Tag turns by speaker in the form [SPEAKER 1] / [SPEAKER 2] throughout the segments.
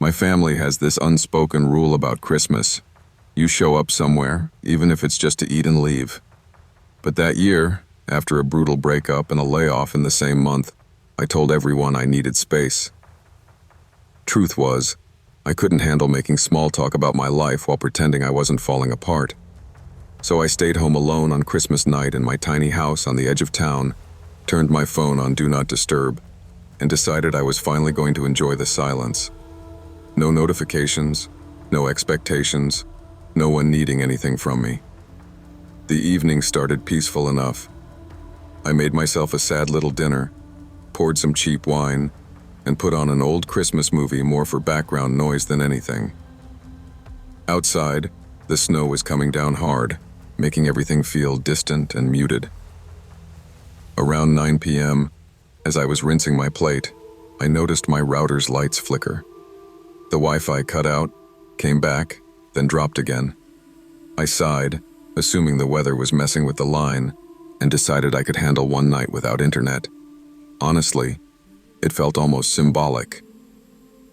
[SPEAKER 1] My family has this unspoken rule about Christmas. You show up somewhere, even if it's just to eat and leave. But that year, after a brutal breakup and a layoff in the same month, I told everyone I needed space. Truth was, I couldn't handle making small talk about my life while pretending I wasn't falling apart. So I stayed home alone on Christmas night in my tiny house on the edge of town, turned my phone on Do Not Disturb, and decided I was finally going to enjoy the silence. No notifications, no expectations, no one needing anything from me. The evening started peaceful enough. I made myself a sad little dinner, poured some cheap wine, and put on an old Christmas movie more for background noise than anything. Outside, the snow was coming down hard, making everything feel distant and muted. Around 9 p.m., as I was rinsing my plate, I noticed my router's lights flicker. The Wi-Fi cut out, came back, then dropped again. I sighed, assuming the weather was messing with the line, and decided I could handle one night without internet. Honestly, it felt almost symbolic.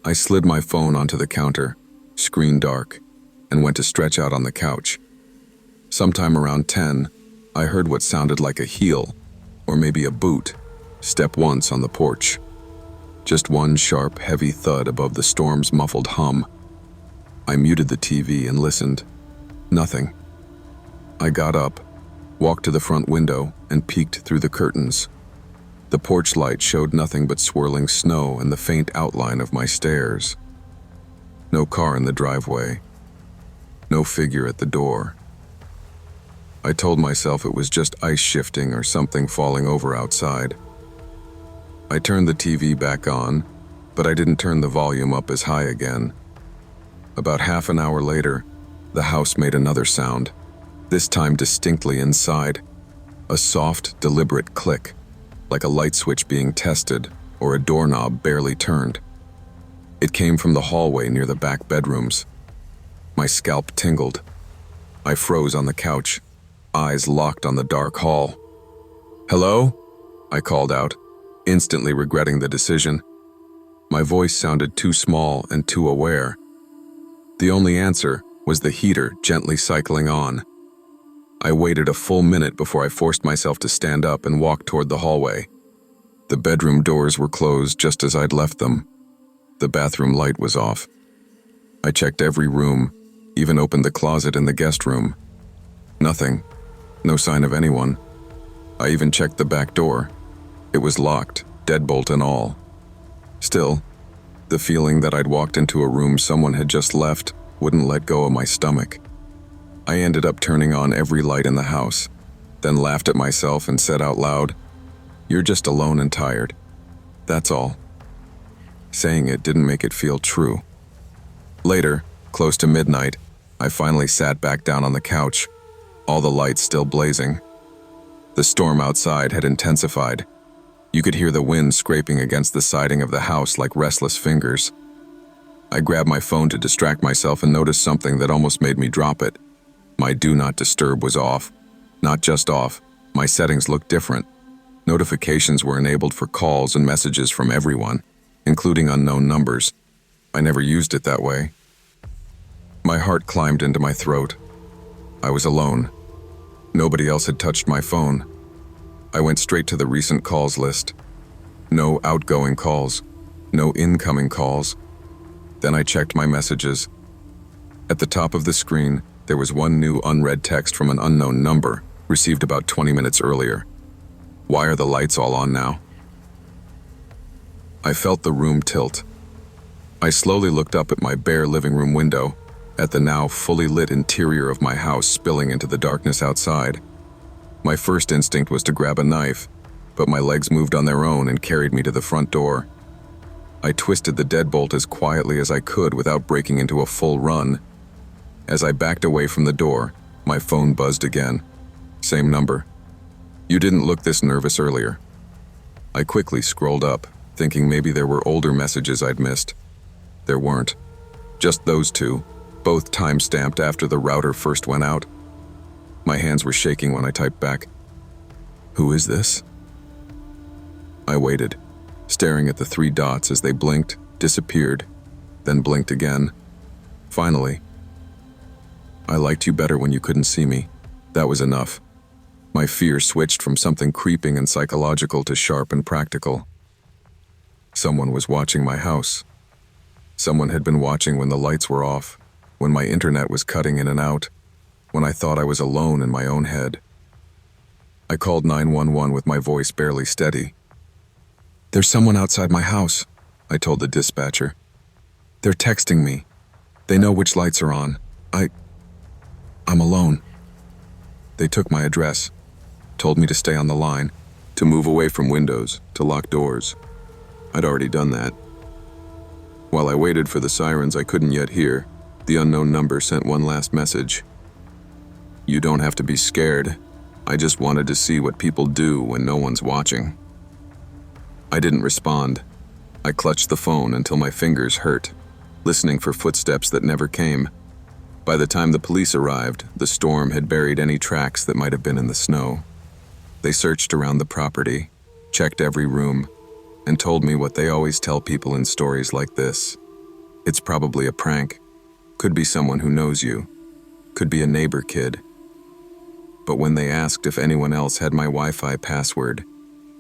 [SPEAKER 1] I slid my phone onto the counter, screen dark, and went to stretch out on the couch. Sometime around 10, I heard what sounded like a heel, or maybe a boot, step once on the porch. Just one sharp, heavy thud above the storm's muffled hum. I muted the TV and listened. Nothing. I got up, walked to the front window, and peeked through the curtains. The porch light showed nothing but swirling snow and the faint outline of my stairs. No car in the driveway. No figure at the door. I told myself it was just ice shifting or something falling over outside. I turned the TV back on, but I didn't turn the volume up as high again. About half an hour later, the house made another sound, this time distinctly inside. A soft, deliberate click, like a light switch being tested or a doorknob barely turned. It came from the hallway near the back bedrooms. My scalp tingled. I froze on the couch, eyes locked on the dark hall. "Hello?" I called out, instantly regretting the decision. My voice sounded too small and too aware. The only answer was the heater gently cycling on. I waited a full minute before I forced myself to stand up and walk toward the hallway. The bedroom doors were closed just as I'd left them. The bathroom light was off. I checked every room, even opened the closet in the guest room. Nothing. No sign of anyone. I even checked the back door. It was locked, deadbolt and all. Still, the feeling that I'd walked into a room someone had just left wouldn't let go of my stomach. I ended up turning on every light in the house, then laughed at myself and said out loud, "You're just alone and tired. That's all." Saying it didn't make it feel true. Later, close to midnight, I finally sat back down on the couch, all the lights still blazing. The storm outside had intensified. You could hear the wind scraping against the siding of the house like restless fingers. I grabbed my phone to distract myself and noticed something that almost made me drop it. My Do Not Disturb was off. Not just off, my settings looked different. Notifications were enabled for calls and messages from everyone, including unknown numbers. I never used it that way. My heart climbed into my throat. I was alone. Nobody else had touched my phone. I went straight to the recent calls list. No outgoing calls. No incoming calls. Then I checked my messages. At the top of the screen, there was one new unread text from an unknown number, received about 20 minutes earlier. "Why are the lights all on now?" I felt the room tilt. I slowly looked up at my bare living room window, at the now fully lit interior of my house spilling into the darkness outside. My first instinct was to grab a knife, but my legs moved on their own and carried me to the front door. I twisted the deadbolt as quietly as I could without breaking into a full run. As I backed away from the door, my phone buzzed again. Same number. "You didn't look this nervous earlier." I quickly scrolled up, thinking maybe there were older messages I'd missed. There weren't. Just those two, both time-stamped after the router first went out. My hands were shaking when I typed back, "Who is this?" I waited, staring at the three dots as they blinked, disappeared, then blinked again. Finally, "I liked you better when you couldn't see me." That was enough. My fear switched from something creeping and psychological to sharp and practical. Someone was watching my house. Someone had been watching when the lights were off, when my internet was cutting in and out, when I thought I was alone in my own head. I called 911 with my voice barely steady. "There's someone outside my house," I told the dispatcher. "They're texting me. They know which lights are on. I'm alone." They took my address, told me to stay on the line, to move away from windows, to lock doors. I'd already done that. While I waited for the sirens I couldn't yet hear, the unknown number sent one last message. "You don't have to be scared. I just wanted to see what people do when no one's watching." I didn't respond. I clutched the phone until my fingers hurt, listening for footsteps that never came. By the time the police arrived, the storm had buried any tracks that might have been in the snow. They searched around the property, checked every room, and told me what they always tell people in stories like this. It's probably a prank. Could be someone who knows you. Could be a neighbor kid. But when they asked if anyone else had my Wi-Fi password,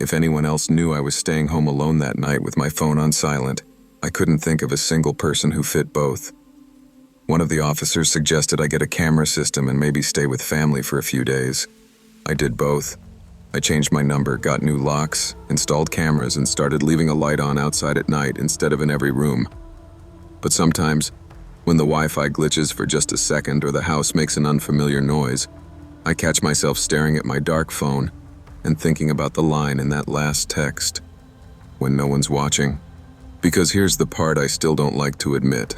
[SPEAKER 1] if anyone else knew I was staying home alone that night with my phone on silent, I couldn't think of a single person who fit both. One of the officers suggested I get a camera system and maybe stay with family for a few days. I did both. I changed my number, got new locks, installed cameras, and started leaving a light on outside at night instead of in every room. But sometimes, when the Wi-Fi glitches for just a second or the house makes an unfamiliar noise, I catch myself staring at my dark phone and thinking about the line in that last text, "When no one's watching." Because here's the part I still don't like to admit.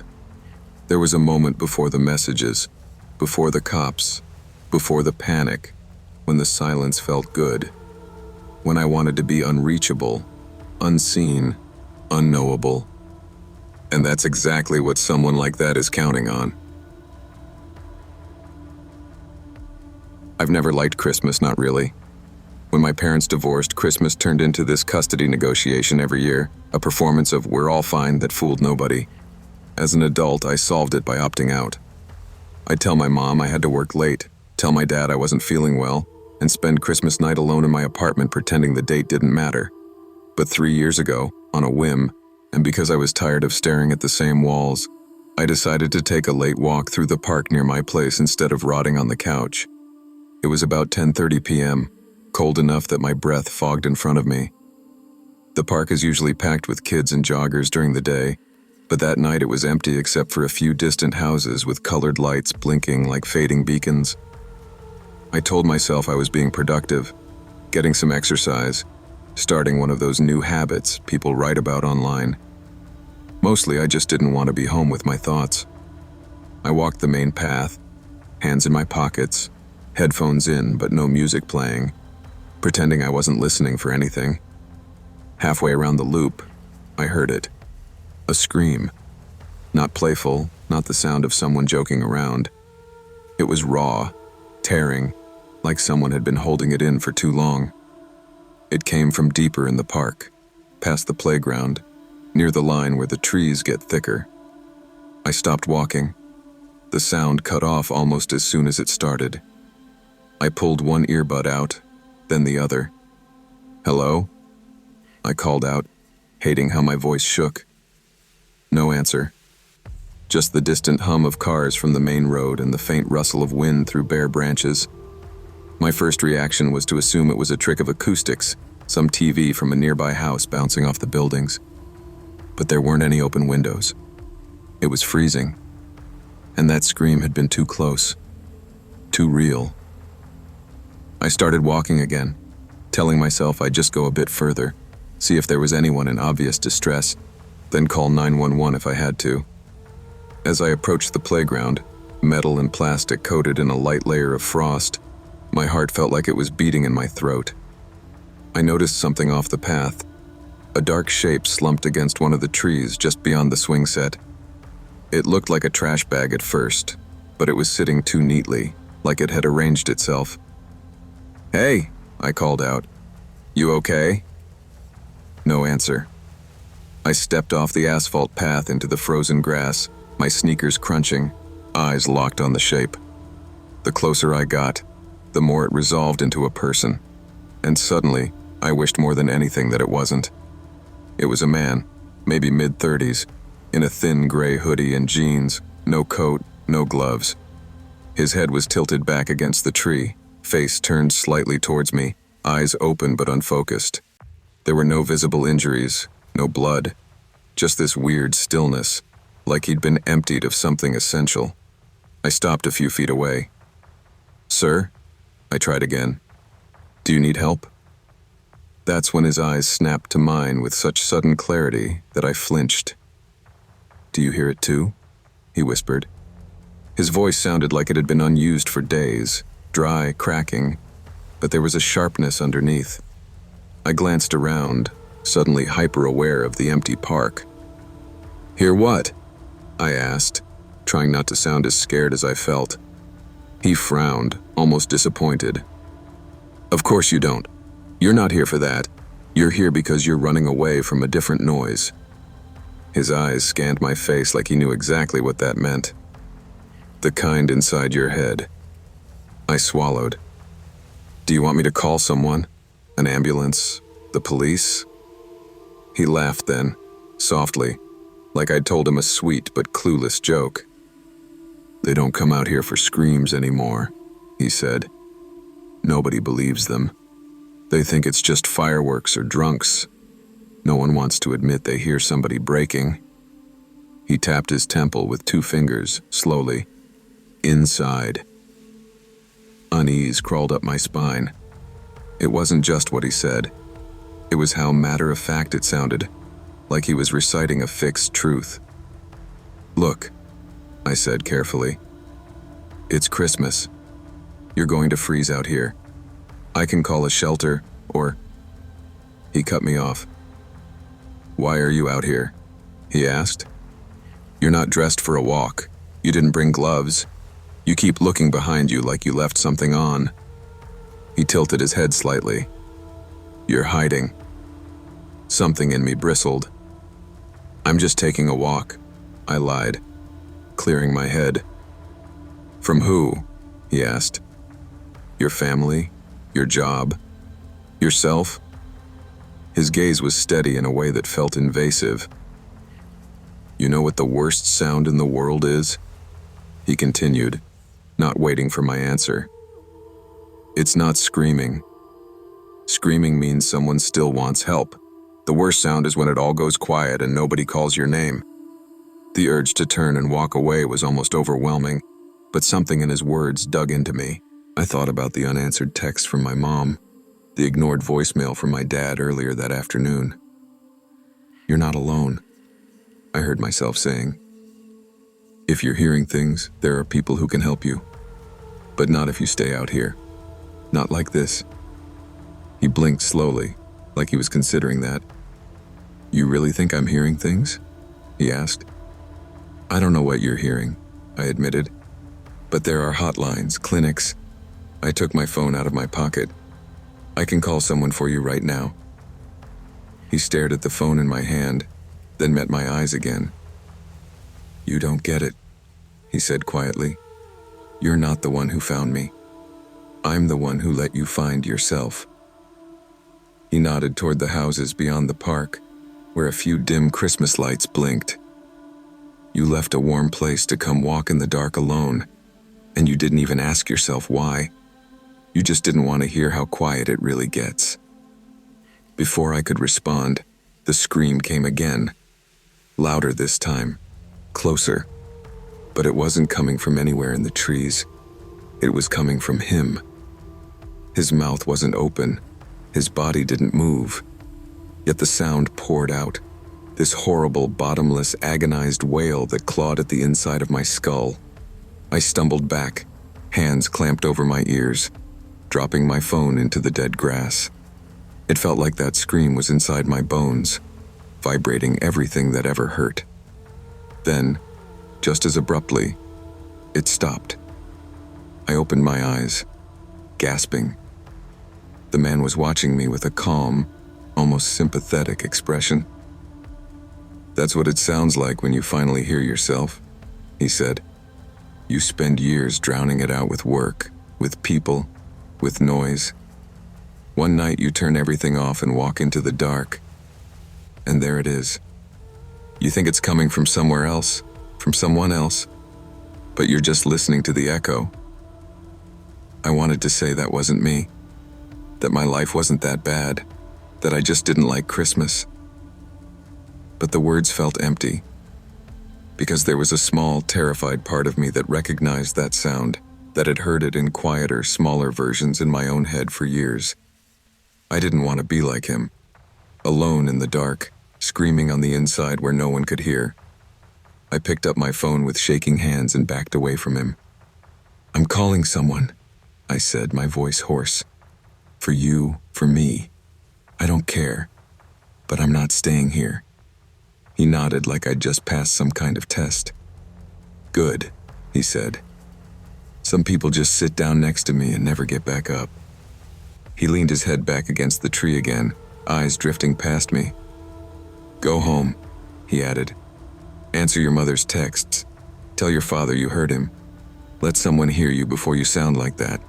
[SPEAKER 1] There was a moment before the messages, before the cops, before the panic, when the silence felt good, when I wanted to be unreachable, unseen, unknowable. And that's exactly what someone like that is counting on. I've never liked Christmas, not really. When my parents divorced, Christmas turned into this custody negotiation every year, a performance of "we're all fine" that fooled nobody. As an adult, I solved it by opting out. I'd tell my mom I had to work late, tell my dad I wasn't feeling well, and spend Christmas night alone in my apartment pretending the date didn't matter. But 3 years ago, on a whim, and because I was tired of staring at the same walls, I decided to take a late walk through the park near my place instead of rotting on the couch. It was about 10:30 p.m., cold enough that my breath fogged in front of me. The park is usually packed with kids and joggers during the day, but that night it was empty except for a few distant houses with colored lights blinking like fading beacons. I told myself I was being productive, getting some exercise, starting one of those new habits people write about online. Mostly I just didn't want to be home with my thoughts. I walked the main path, hands in my pockets, headphones in but no music playing, pretending I wasn't listening for anything. Halfway around the loop, I heard it. A scream. Not playful, not the sound of someone joking around. It was raw, tearing, like someone had been holding it in for too long. It came from deeper in the park, past the playground, near the line where the trees get thicker. I stopped walking. The sound cut off almost as soon as it started. I pulled one earbud out, then the other. "Hello?" I called out, hating how my voice shook. No answer. Just the distant hum of cars from the main road and the faint rustle of wind through bare branches. My first reaction was to assume it was a trick of acoustics, some TV from a nearby house bouncing off the buildings. But there weren't any open windows. It was freezing. And that scream had been too close. Too real. I started walking again, telling myself I'd just go a bit further, see if there was anyone in obvious distress, then call 911 if I had to. As I approached the playground, metal and plastic coated in a light layer of frost, my heart felt like it was beating in my throat. I noticed something off the path. A dark shape slumped against one of the trees just beyond the swing set. It looked like a trash bag at first, but it was sitting too neatly, like it had arranged itself. "Hey," I called out. "You okay?" No answer. I stepped off the asphalt path into the frozen grass, my sneakers crunching, eyes locked on the shape. The closer I got, the more it resolved into a person. And suddenly, I wished more than anything that it wasn't. It was a man, maybe mid-30s, in a thin gray hoodie and jeans, no coat, no gloves. His head was tilted back against the tree, face turned slightly towards me, eyes open but unfocused. There were no visible injuries, no blood, just this weird stillness, like he'd been emptied of something essential. I stopped a few feet away. "Sir?" I tried again. "Do you need help?" That's when his eyes snapped to mine with such sudden clarity that I flinched. "Do you hear it too?" he whispered. His voice sounded like it had been unused for days, dry, cracking, but there was a sharpness underneath. I glanced around, suddenly hyper-aware of the empty park. "Hear what?" I asked, trying not to sound as scared as I felt. He frowned, almost disappointed. "Of course you don't. You're not here for that. You're here because you're running away from a different noise." His eyes scanned my face like he knew exactly what that meant. "The kind inside your head." I swallowed. "Do you want me to call someone? An ambulance? The police?" He laughed then, softly, like I'd told him a sweet but clueless joke. "They don't come out here for screams anymore," he said. "Nobody believes them. They think it's just fireworks or drunks. No one wants to admit they hear somebody breaking." He tapped his temple with 2 fingers, slowly. "Inside." Unease crawled up my spine. It wasn't just what he said. It was how matter-of-fact it sounded, like he was reciting a fixed truth. "Look," I said carefully. "It's Christmas. You're going to freeze out here. I can call a shelter, or—" He cut me off. "Why are you out here?" he asked. "You're not dressed for a walk. You didn't bring gloves. You keep looking behind you like you left something on." He tilted his head slightly. "You're hiding." Something in me bristled. "I'm just taking a walk," I lied, clearing my head. "From who?" he asked. "Your family? Your job? Yourself?" His gaze was steady in a way that felt invasive. "You know what the worst sound in the world is?" he continued, not waiting for my answer. "It's not screaming. Screaming means someone still wants help. The worst sound is when it all goes quiet and nobody calls your name." The urge to turn and walk away was almost overwhelming, but something in his words dug into me. I thought about the unanswered text from my mom, the ignored voicemail from my dad earlier that afternoon. "You're not alone," I heard myself saying. "If you're hearing things, there are people who can help you. But not if you stay out here. Not like this." He blinked slowly, like he was considering that. "You really think I'm hearing things?" he asked. "I don't know what you're hearing," I admitted. "But there are hotlines, clinics." I took my phone out of my pocket. "I can call someone for you right now." He stared at the phone in my hand, then met my eyes again. "You don't get it," he said quietly. "You're not the one who found me. I'm the one who let you find yourself." He nodded toward the houses beyond the park, where a few dim Christmas lights blinked. "You left a warm place to come walk in the dark alone, and you didn't even ask yourself why. You just didn't want to hear how quiet it really gets." Before I could respond, the scream came again. Louder this time, closer. But it wasn't coming from anywhere in the trees. It was coming from him. His mouth wasn't open. His body didn't move. Yet the sound poured out, this horrible, bottomless, agonized wail that clawed at the inside of my skull. I stumbled back, hands clamped over my ears, dropping my phone into the dead grass. It felt like that scream was inside my bones, vibrating everything that ever hurt. Then, just as abruptly, it stopped. I opened my eyes, gasping. The man was watching me with a calm, almost sympathetic expression. That's what it sounds like when you finally hear yourself, he said. You spend years drowning it out with work, with people, with noise. One night you turn everything off and walk into the dark. And there it is. You think it's coming from somewhere else, from someone else, but you're just listening to the echo. I wanted to say that wasn't me, that my life wasn't that bad, that I just didn't like Christmas. But the words felt empty, because there was a small, terrified part of me that recognized that sound, that had heard it in quieter, smaller versions in my own head for years. I didn't want to be like him, alone in the dark, screaming on the inside where no one could hear. I picked up my phone with shaking hands and backed away from him. I'm calling someone, I said, my voice hoarse. For you, for me. I don't care, but I'm not staying here. He nodded like I'd just passed some kind of test. Good, he said. Some people just sit down next to me and never get back up. He leaned his head back against the tree again, eyes drifting past me. Go home, he added. Answer your mother's texts. Tell your father you heard him. Let someone hear you before you sound like that.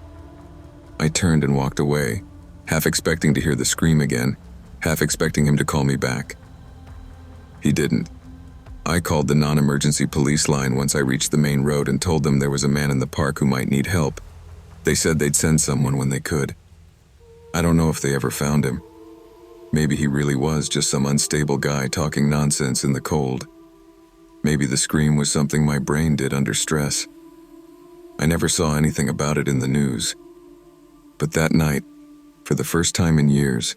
[SPEAKER 1] I turned and walked away, half expecting to hear the scream again, half expecting him to call me back. He didn't. I called the non-emergency police line once I reached the main road and told them there was a man in the park who might need help. They said they'd send someone when they could. I don't know if they ever found him. Maybe he really was just some unstable guy talking nonsense in the cold. Maybe the scream was something my brain did under stress. I never saw anything about it in the news. But that night, for the first time in years,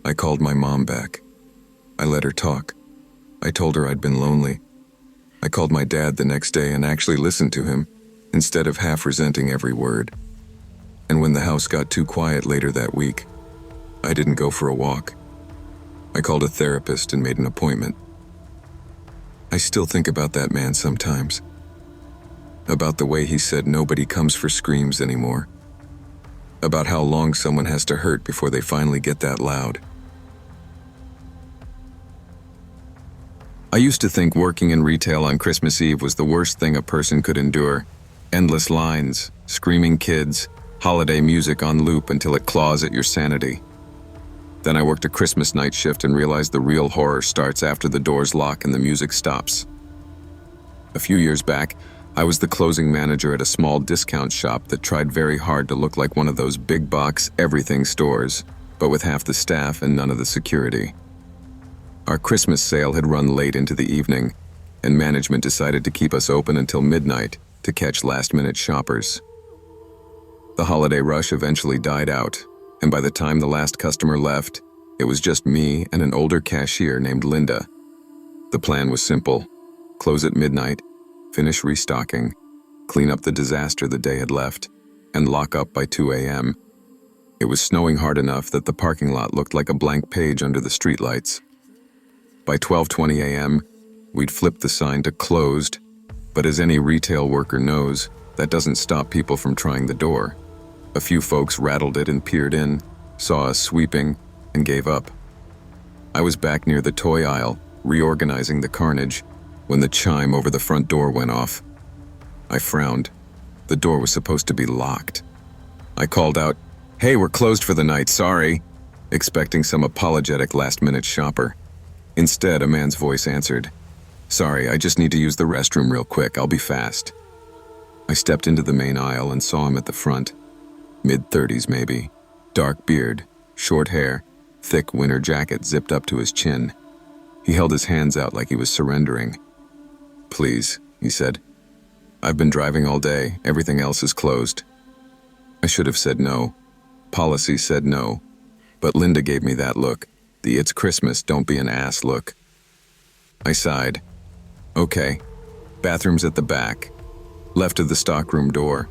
[SPEAKER 1] I called my mom back. I let her talk. I told her I'd been lonely. I called my dad the next day and actually listened to him, instead of half resenting every word. And when the house got too quiet later that week, I didn't go for a walk. I called a therapist and made an appointment. I still think about that man sometimes. About the way he said nobody comes for screams anymore. About how long someone has to hurt before they finally get that loud. I used to think working in retail on Christmas Eve was the worst thing a person could endure. Endless lines, screaming kids, holiday music on loop until it claws at your sanity. Then I worked a Christmas night shift and realized the real horror starts after the doors lock and the music stops. A few years back, I was the closing manager at a small discount shop that tried very hard to look like one of those big box everything stores, but with half the staff and none of the security. Our Christmas sale had run late into the evening, and management decided to keep us open until midnight to catch last-minute shoppers. The holiday rush eventually died out, and by the time the last customer left, it was just me and an older cashier named Linda. The plan was simple: close at midnight, finish restocking, clean up the disaster the day had left, and lock up by 2 a.m. It was snowing hard enough that the parking lot looked like a blank page under the streetlights. By 12:20 a.m., we'd flipped the sign to closed, but as any retail worker knows, that doesn't stop people from trying the door. A few folks rattled it and peered in, saw us sweeping, and gave up. I was back near the toy aisle, reorganizing the carnage, when the chime over the front door went off. I frowned. The door was supposed to be locked. I called out, "Hey, we're closed for the night, sorry," expecting some apologetic last-minute shopper. Instead, a man's voice answered, "Sorry, I just need to use the restroom real quick, I'll be fast." I stepped into the main aisle and saw him at the front. Mid-30s maybe, dark beard, short hair, thick winter jacket zipped up to his chin. He held his hands out like he was surrendering. "Please," he said. "I've been driving all day, everything else is closed." I should have said no. Policy said no. But Linda gave me that look. The "it's Christmas, don't be an ass" look. I sighed. "Okay, bathroom's at the back, left of the stockroom door.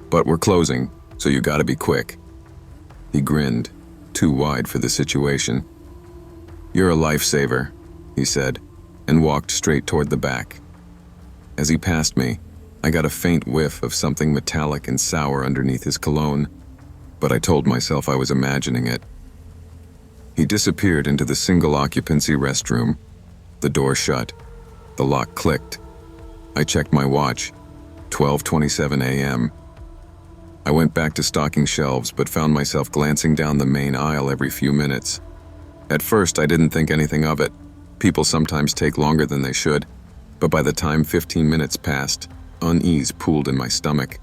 [SPEAKER 1] But we're closing, so you gotta be quick." He grinned, too wide for the situation. "You're a lifesaver," he said, and walked straight toward the back. As he passed me, I got a faint whiff of something metallic and sour underneath his cologne, but I told myself I was imagining it. He disappeared into the single-occupancy restroom, The door shut. The lock clicked. I checked my watch. 12:27 a.m. I went back to stocking shelves, but found myself glancing down the main aisle every few minutes. At first, I didn't think anything of it. People sometimes take longer than they should, but by the time 15 minutes passed, unease pooled in my stomach.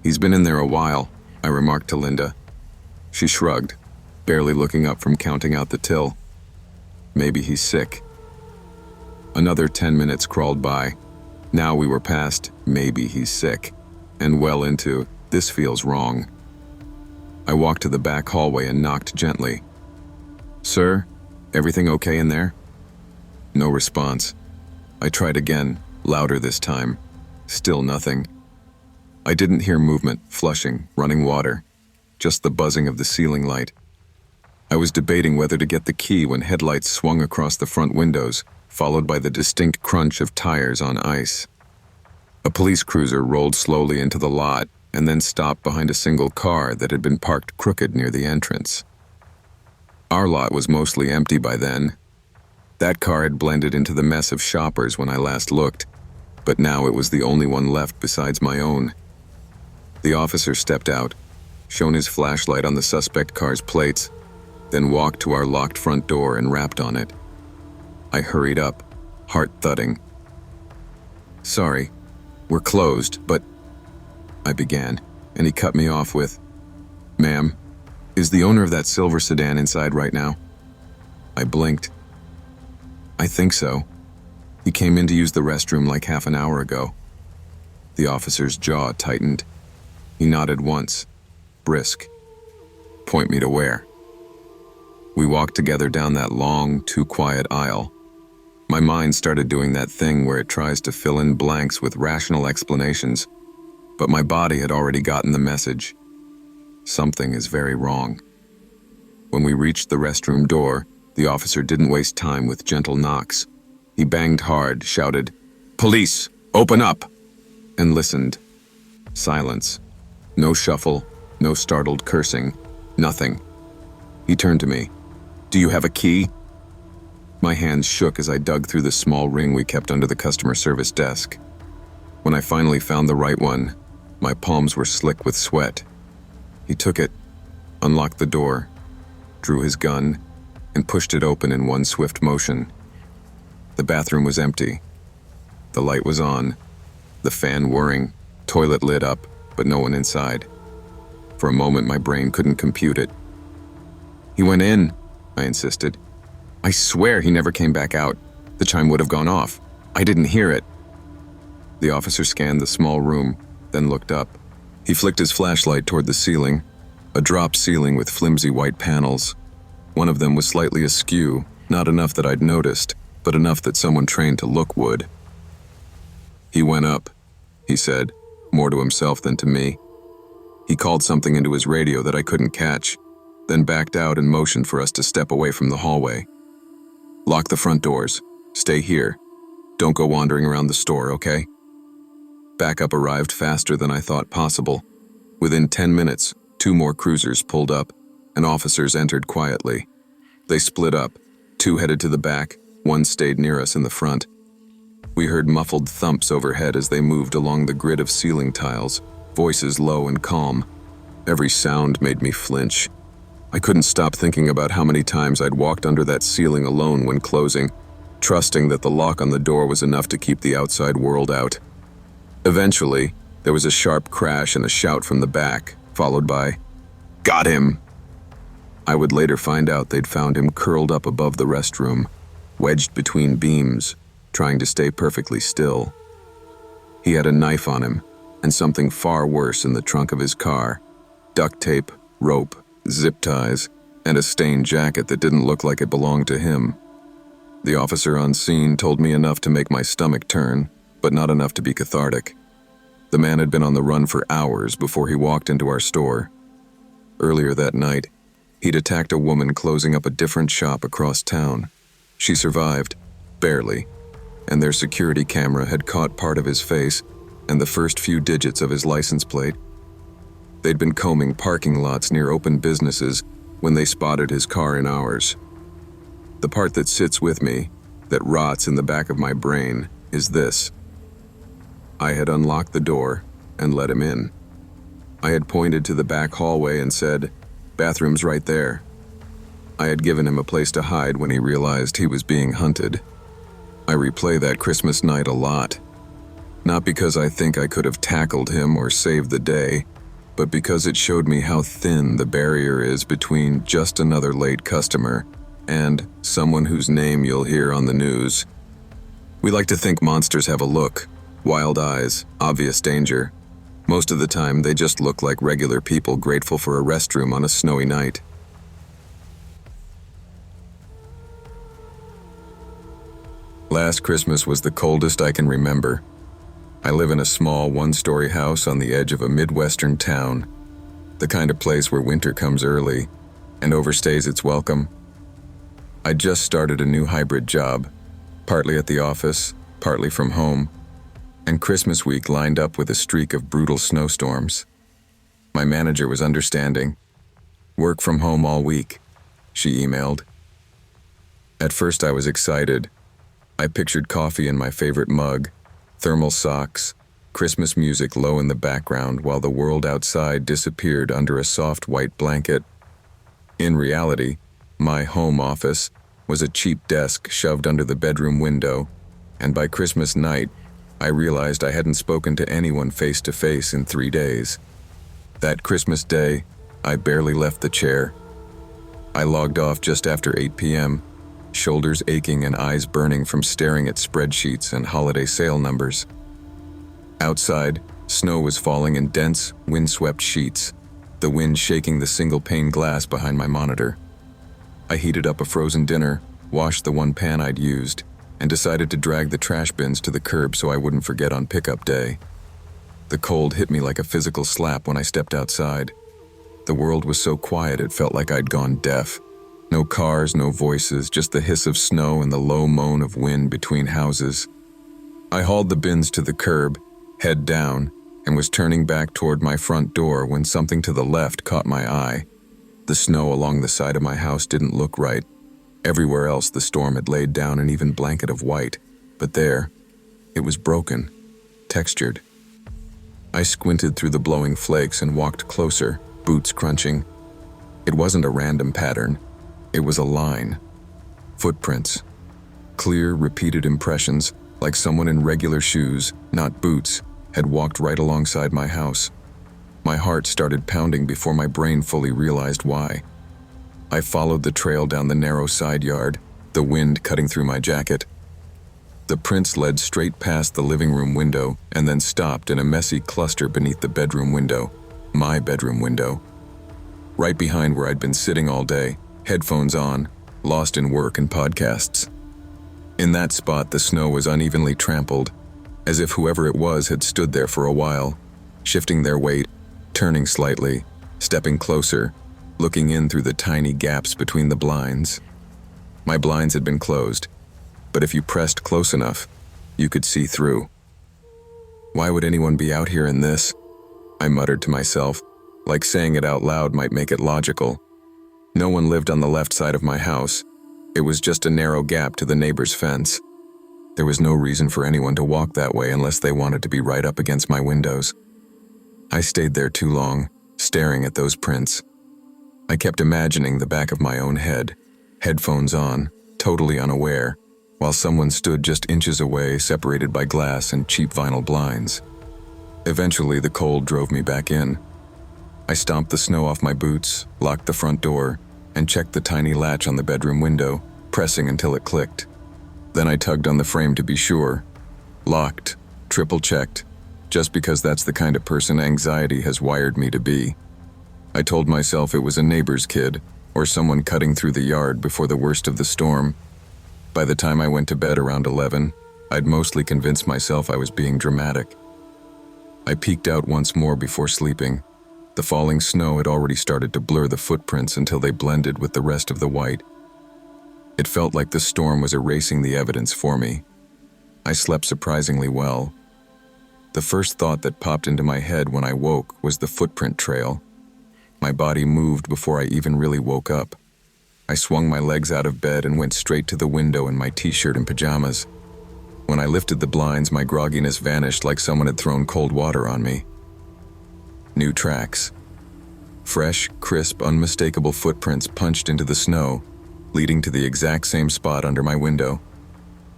[SPEAKER 1] "He's been in there a while," I remarked to Linda. She shrugged, barely looking up from counting out the till. "Maybe he's sick." Another 10 minutes crawled by. Now we were past "maybe he's sick" and well into "this feels wrong." I walked to the back hallway and knocked gently. "Sir, everything okay in there?" No response. I tried again, louder this time. Still nothing. I didn't hear movement, flushing, running water, just the buzzing of the ceiling light. I was debating whether to get the key when headlights swung across the front windows, followed by the distinct crunch of tires on ice. A police cruiser rolled slowly into the lot and then stopped behind a single car that had been parked crooked near the entrance. Our lot was mostly empty by then. That car had blended into the mess of shoppers when I last looked, but now it was the only one left besides my own. The officer stepped out, shone his flashlight on the suspect car's plates, then walked to our locked front door and rapped on it. I hurried up, heart thudding. "Sorry, we're closed, but—" I began, and he cut me off with, "Ma'am, is the owner of that silver sedan inside right now?" I blinked. "I think so. He came in to use the restroom like half an hour ago." The officer's jaw tightened. He nodded once, brisk. "Point me to where?" We walked together down that long, too quiet aisle. My mind started doing that thing where it tries to fill in blanks with rational explanations, but my body had already gotten the message. Something is very wrong. When we reached the restroom door, the officer didn't waste time with gentle knocks. He banged hard, shouted, "Police, open up!" and listened. Silence. No shuffle, no startled cursing, nothing. He turned to me. "Do you have a key?" My hands shook as I dug through the small ring we kept under the customer service desk. When I finally found the right one, my palms were slick with sweat. He took it, unlocked the door, drew his gun, and pushed it open in one swift motion. The bathroom was empty. The light was on, the fan whirring, toilet lit up, but no one inside. For a moment, my brain couldn't compute it. "He went in," I insisted. "I swear he never came back out. The chime would have gone off. I didn't hear it." The officer scanned the small room, then looked up. He flicked his flashlight toward the ceiling, a drop ceiling with flimsy white panels. One of them was slightly askew, not enough that I'd noticed, but enough that someone trained to look would. "He went up," he said, more to himself than to me. He called something into his radio that I couldn't catch, then backed out and motioned for us to step away from the hallway. "Lock the front doors. Stay here. Don't go wandering around the store, okay?" Backup arrived faster than I thought possible. Within 10 minutes, 2 more cruisers pulled up, and officers entered quietly. They split up. 2 headed to the back, 1 stayed near us in the front. We heard muffled thumps overhead as they moved along the grid of ceiling tiles, voices low and calm. Every sound made me flinch. I couldn't stop thinking about how many times I'd walked under that ceiling alone when closing, trusting that the lock on the door was enough to keep the outside world out. Eventually, there was a sharp crash and a shout from the back, followed by, "Got him!" I would later find out they'd found him curled up above the restroom, wedged between beams, trying to stay perfectly still. He had a knife on him, and something far worse in the trunk of his car: duct tape, rope, zip ties, and a stained jacket that didn't look like it belonged to him. The officer on scene told me enough to make my stomach turn, but not enough to be cathartic. The man had been on the run for hours before he walked into our store. Earlier that night, he'd attacked a woman closing up a different shop across town. She survived, barely, and their security camera had caught part of his face and the first few digits of his license plate. They'd been combing parking lots near open businesses when they spotted his car in ours. The part that sits with me that rots in the back of my brain is this. I had unlocked the door and let him in. I had pointed to the back hallway and said, "Bathroom's right there." I had given him a place to hide when he realized he was being hunted. I replay that Christmas night a lot. Not because I think I could have tackled him or saved the day, but because it showed me how thin the barrier is between just another late customer and someone whose name you'll hear on the news. We like to think monsters have a look, wild eyes, obvious danger. Most of the time, they just look like regular people grateful for a restroom on a snowy night. Last Christmas was the coldest I can remember. I live in a small one-story house on the edge of a Midwestern town, the kind of place where winter comes early and overstays its welcome. I just started a new hybrid job, partly at the office, partly from home, and Christmas week lined up with a streak of brutal snowstorms. My manager was understanding. "Work from home all week," she emailed. At first I was excited. I pictured coffee in my favorite mug, thermal socks, Christmas music low in the background while the world outside disappeared under a soft white blanket. In reality, my home office was a cheap desk shoved under the bedroom window, and by Christmas night, I realized I hadn't spoken to anyone face to face in 3 days. That Christmas day, I barely left the chair. I logged off just after 8 p.m., shoulders aching and eyes burning from staring at spreadsheets and holiday sale numbers. Outside, snow was falling in dense, wind-swept sheets, the wind shaking the single-pane glass behind my monitor. I heated up a frozen dinner, washed the one pan I'd used, and decided to drag the trash bins to the curb so I wouldn't forget on pickup day. The cold hit me like a physical slap when I stepped outside. The world was so quiet it felt like I'd gone deaf. No cars, no voices, just the hiss of snow and the low moan of wind between houses. I hauled the bins to the curb, head down, and was turning back toward my front door when something to the left caught my eye. The snow along the side of my house didn't look right. Everywhere else the storm had laid down an even blanket of white, but there, it was broken, textured. I squinted through the blowing flakes and walked closer, boots crunching. It wasn't a random pattern. It was a line. Footprints. Clear, repeated impressions, like someone in regular shoes, not boots, had walked right alongside my house. My heart started pounding before my brain fully realized why. I followed the trail down the narrow side yard, the wind cutting through my jacket. The prints led straight past the living room window and then stopped in a messy cluster beneath the bedroom window, my bedroom window. Right behind where I'd been sitting all day, headphones on, lost in work and podcasts. In that spot, the snow was unevenly trampled, as if whoever it was had stood there for a while, shifting their weight, turning slightly, stepping closer, looking in through the tiny gaps between the blinds. My blinds had been closed, but if you pressed close enough, you could see through. Why would anyone be out here in this? I muttered to myself, like saying it out loud might make it logical. No one lived on the left side of my house. It was just a narrow gap to the neighbor's fence. There was no reason for anyone to walk that way unless they wanted to be right up against my windows. I stayed there too long, staring at those prints. I kept imagining the back of my own head, headphones on, totally unaware, while someone stood just inches away, separated by glass and cheap vinyl blinds. Eventually, the cold drove me back in. I stomped the snow off my boots, locked the front door, and checked the tiny latch on the bedroom window, pressing until it clicked. Then I tugged on the frame to be sure. Locked, triple-checked, just because that's the kind of person anxiety has wired me to be. I told myself it was a neighbor's kid, or someone cutting through the yard before the worst of the storm. By the time I went to bed around 11, I'd mostly convinced myself I was being dramatic. I peeked out once more before sleeping. The falling snow had already started to blur the footprints until they blended with the rest of the white. It felt like the storm was erasing the evidence for me. I slept surprisingly well. The first thought that popped into my head when I woke was the footprint trail. My body moved before I even really woke up. I swung my legs out of bed and went straight to the window in my t-shirt and pajamas. When I lifted the blinds, my grogginess vanished like someone had thrown cold water on me. New tracks. Fresh, crisp, unmistakable footprints punched into the snow, leading to the exact same spot under my window.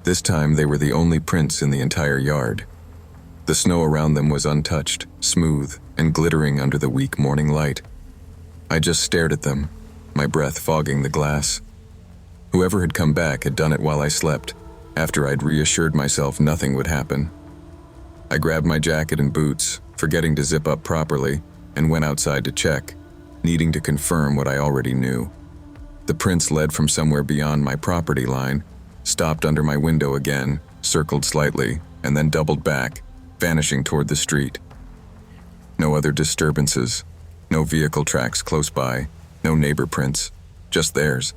[SPEAKER 1] This time, they were the only prints in the entire yard. The snow around them was untouched, smooth, and glittering under the weak morning light. I just stared at them, my breath fogging the glass. Whoever had come back had done it while I slept, after I'd reassured myself nothing would happen. I grabbed my jacket and boots, forgetting to zip up properly, and went outside to check, needing to confirm what I already knew. The prints led from somewhere beyond my property line, stopped under my window again, circled slightly, and then doubled back, vanishing toward the street. No other disturbances, no vehicle tracks close by, no neighbor prints, just theirs.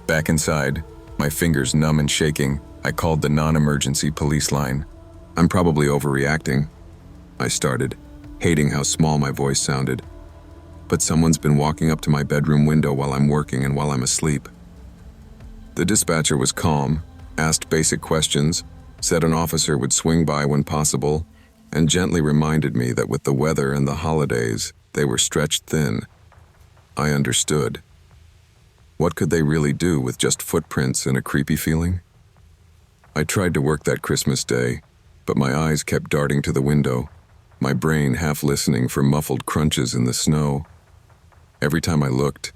[SPEAKER 1] Back inside, my fingers numb and shaking, I called the non-emergency police line. "I'm probably overreacting," I started, hating how small my voice sounded. "But someone's been walking up to my bedroom window while I'm working and while I'm asleep." The dispatcher was calm, asked basic questions, said an officer would swing by when possible, and gently reminded me that with the weather and the holidays, they were stretched thin. I understood. What could they really do with just footprints and a creepy feeling? I tried to work that Christmas day, but my eyes kept darting to the window, my brain half listening for muffled crunches in the snow. Every time I looked,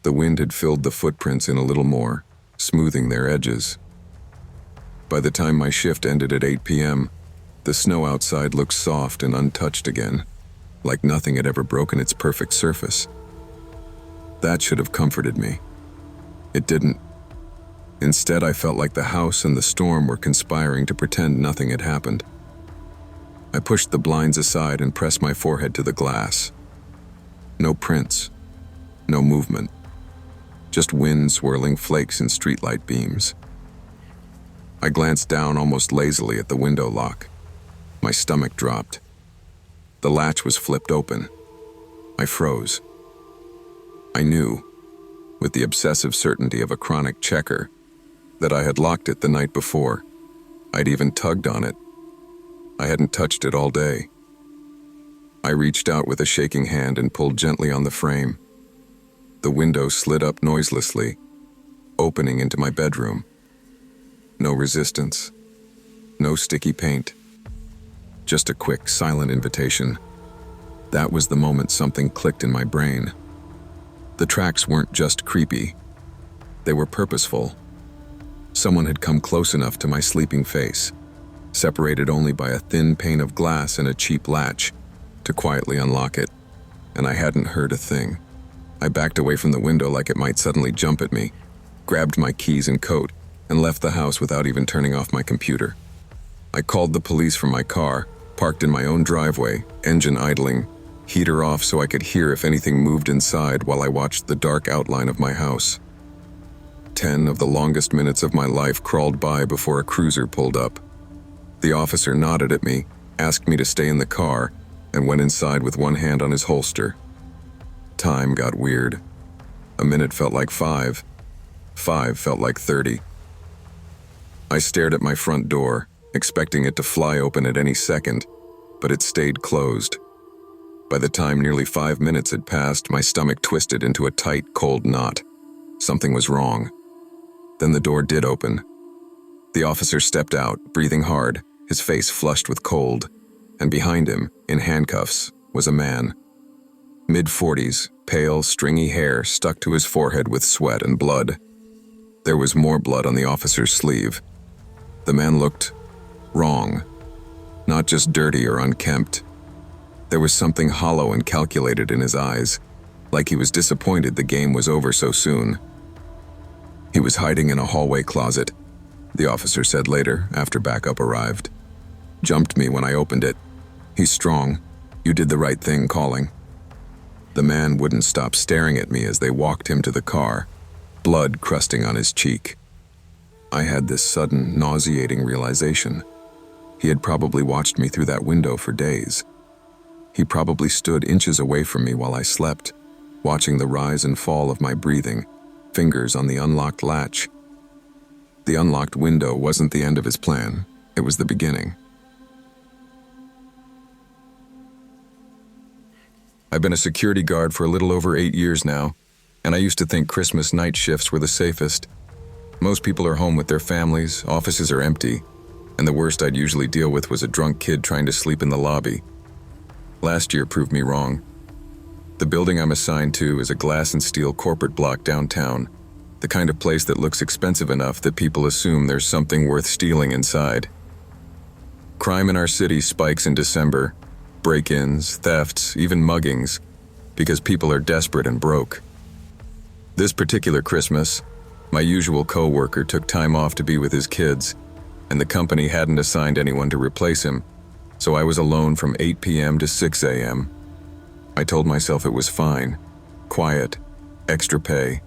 [SPEAKER 1] the wind had filled the footprints in a little more, smoothing their edges. By the time my shift ended at 8 p.m., the snow outside looked soft and untouched again, like nothing had ever broken its perfect surface. That should have comforted me. It didn't. Instead, I felt like the house and the storm were conspiring to pretend nothing had happened. I pushed the blinds aside and pressed my forehead to the glass. No prints, no movement, just wind swirling flakes in streetlight beams. I glanced down almost lazily at the window lock. My stomach dropped. The latch was flipped open. I froze. I knew, with the obsessive certainty of a chronic checker, that I had locked it the night before. I'd even tugged on it. I hadn't touched it all day. I reached out with a shaking hand and pulled gently on the frame. The window slid up noiselessly, opening into my bedroom. No resistance, no sticky paint, just a quick, silent invitation. That was the moment something clicked in my brain. The tracks weren't just creepy, they were purposeful. Someone had come close enough to my sleeping face, separated only by a thin pane of glass and a cheap latch, to quietly unlock it, and I hadn't heard a thing. I backed away from the window like it might suddenly jump at me, grabbed my keys and coat, and left the house without even turning off my computer. I called the police from my car, parked in my own driveway, engine idling, heater off so I could hear if anything moved inside while I watched the dark outline of my house. 10 of the longest minutes of my life crawled by before a cruiser pulled up. The officer nodded at me, asked me to stay in the car, and went inside with one hand on his holster. Time got weird. A minute felt like 5. 5 felt like 30. I stared at my front door, expecting it to fly open at any second, but it stayed closed. By the time nearly 5 minutes had passed, my stomach twisted into a tight, cold knot. Something was wrong. Then the door did open. The officer stepped out, breathing hard, his face flushed with cold, and behind him, in handcuffs, was a man. Mid-40s, pale, stringy hair stuck to his forehead with sweat and blood. There was more blood on the officer's sleeve. The man looked wrong, not just dirty or unkempt. There was something hollow and calculated in his eyes, like he was disappointed the game was over so soon. He was hiding in a hallway closet, the officer said later, after backup arrived. Jumped me when I opened it. He's strong. You did the right thing calling. The man wouldn't stop staring at me as they walked him to the car, blood crusting on his cheek. I had this sudden, nauseating realization. He had probably watched me through that window for days. He probably stood inches away from me while I slept, watching the rise and fall of my breathing, fingers on the unlocked latch. The unlocked window wasn't the end of his plan, it was the beginning. I've been a security guard for a little over 8 years now, and I used to think Christmas night shifts were the safest. Most people are home with their families, offices are empty, and the worst I'd usually deal with was a drunk kid trying to sleep in the lobby. Last year proved me wrong. The building I'm assigned to is a glass and steel corporate block downtown, the kind of place that looks expensive enough that people assume there's something worth stealing inside. Crime in our city spikes in December, break-ins, thefts, even muggings, because people are desperate and broke. This particular Christmas, my usual co-worker took time off to be with his kids, and the company hadn't assigned anyone to replace him, so I was alone from 8 p.m. to 6 a.m. I told myself it was fine, quiet, extra pay.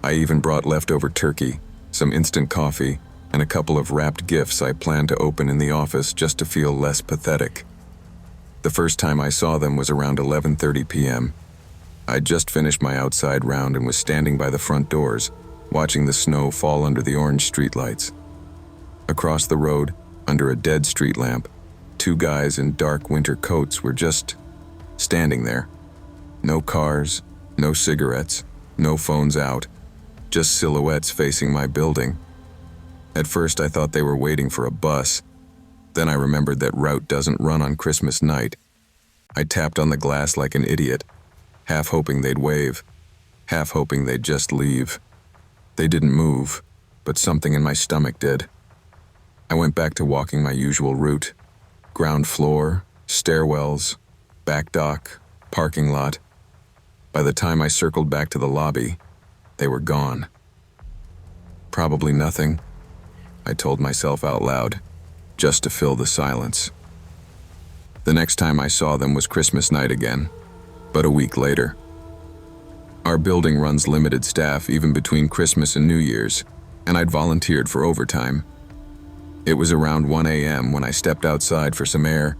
[SPEAKER 1] I even brought leftover turkey, some instant coffee, and a couple of wrapped gifts I planned to open in the office just to feel less pathetic. The first time I saw them was around 11:30 p.m. I'd just finished my outside round and was standing by the front doors, watching the snow fall under the orange streetlights. Across the road, under a dead street lamp, 2 guys in dark winter coats were just standing there. No cars, no cigarettes, no phones out, just silhouettes facing my building. At first I thought they were waiting for a bus. Then I remembered that route doesn't run on Christmas night. I tapped on the glass like an idiot, half hoping they'd wave, half hoping they'd just leave. They didn't move, but something in my stomach did. I went back to walking my usual route. Ground floor, stairwells, back dock, parking lot. By the time I circled back to the lobby, they were gone. Probably nothing, I told myself out loud, just to fill the silence. The next time I saw them was Christmas night again, but a week later. Our building runs limited staff even between Christmas and New Year's, and I'd volunteered for overtime. It was around 1 a.m. when I stepped outside for some air.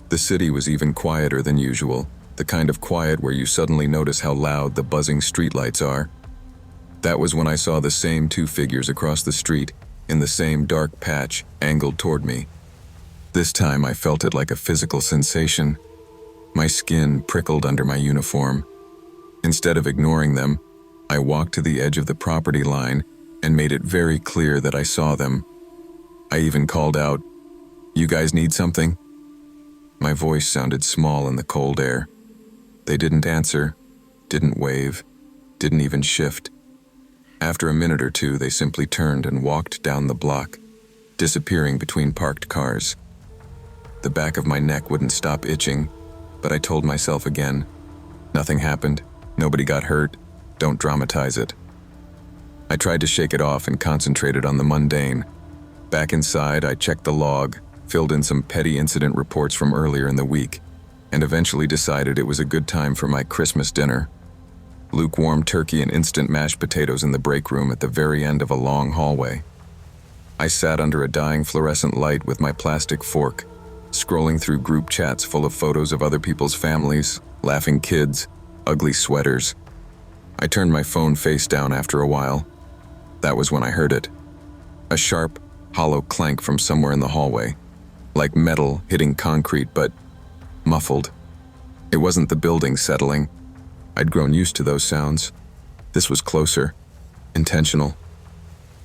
[SPEAKER 1] The city was even quieter than usual, the kind of quiet where you suddenly notice how loud the buzzing streetlights are. That was when I saw the same 2 figures across the street, in the same dark patch, angled toward me. This time I felt it like a physical sensation. My skin prickled under my uniform. Instead of ignoring them, I walked to the edge of the property line and made it very clear that I saw them. I even called out, "You guys need something?" My voice sounded small in the cold air. They didn't answer, didn't wave, didn't even shift. After a minute or two, they simply turned and walked down the block, disappearing between parked cars. The back of my neck wouldn't stop itching, but I told myself again, nothing happened, nobody got hurt, don't dramatize it. I tried to shake it off and concentrated on the mundane. Back inside, I checked the log, filled in some petty incident reports from earlier in the week, and eventually decided it was a good time for my Christmas dinner. Lukewarm turkey and instant mashed potatoes in the break room at the very end of a long hallway. I sat under a dying fluorescent light with my plastic fork, scrolling through group chats full of photos of other people's families, laughing kids, ugly sweaters. I turned my phone face down after a while. That was when I heard it. A sharp, hollow clank from somewhere in the hallway, like metal hitting concrete, but muffled. It wasn't the building settling. I'd grown used to those sounds. This was closer, intentional.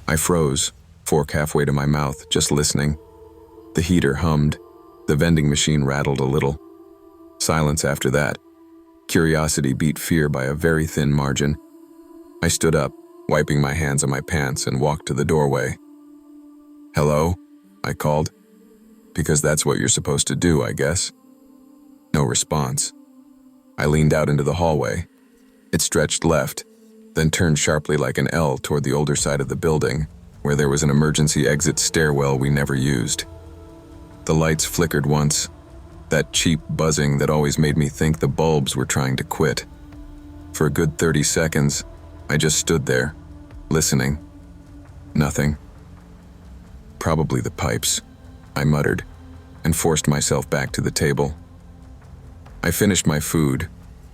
[SPEAKER 1] I froze, fork halfway to my mouth, just listening. The heater hummed. The vending machine rattled a little. Silence after that. Curiosity beat fear by a very thin margin. I stood up, wiping my hands on my pants, and walked to the doorway. "Hello?" I called. Because that's what you're supposed to do, I guess. No response. I leaned out into the hallway. It stretched left, then turned sharply like an L toward the older side of the building, where there was an emergency exit stairwell we never used. The lights flickered once, that cheap buzzing that always made me think the bulbs were trying to quit. For a good 30 seconds, I just stood there, listening. Nothing. "Probably the pipes," I muttered, and forced myself back to the table. I finished my food,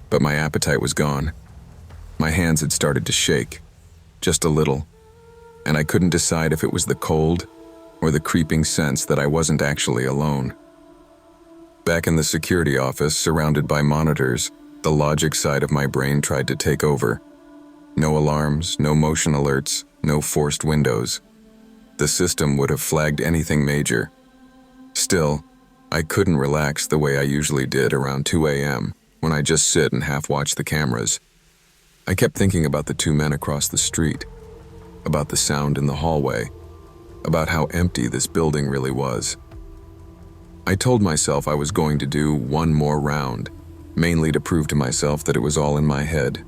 [SPEAKER 1] but my appetite was gone. My hands had started to shake, just a little, and I couldn't decide if it was the cold or the creeping sense that I wasn't actually alone. Back in the security office, surrounded by monitors, the logic side of my brain tried to take over. No alarms, no motion alerts, no forced windows. The system would have flagged anything major. Still, I couldn't relax the way I usually did around 2 a.m. when I just sit and half-watch the cameras. I kept thinking about the two men across the street, about the sound in the hallway, about how empty this building really was. I told myself I was going to do one more round, mainly to prove to myself that it was all in my head.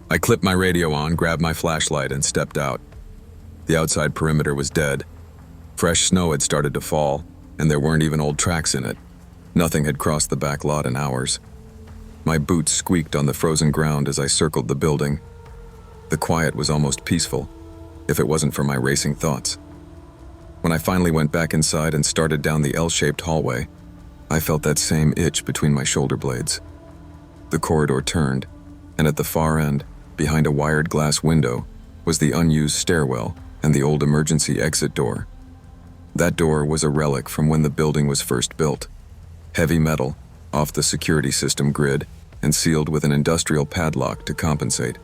[SPEAKER 1] I clipped my radio on, grabbed my flashlight, and stepped out. The outside perimeter was dead. Fresh snow had started to fall, and there weren't even old tracks in it. Nothing had crossed the back lot in hours. My boots squeaked on the frozen ground as I circled the building. The quiet was almost peaceful, if it wasn't for my racing thoughts. When I finally went back inside and started down the L-shaped hallway, I felt that same itch between my shoulder blades. The corridor turned, and at the far end, behind a wired glass window, was the unused stairwell and the old emergency exit door. That door was a relic from when the building was first built. Heavy metal, off the security system grid, and sealed with an industrial padlock to compensate.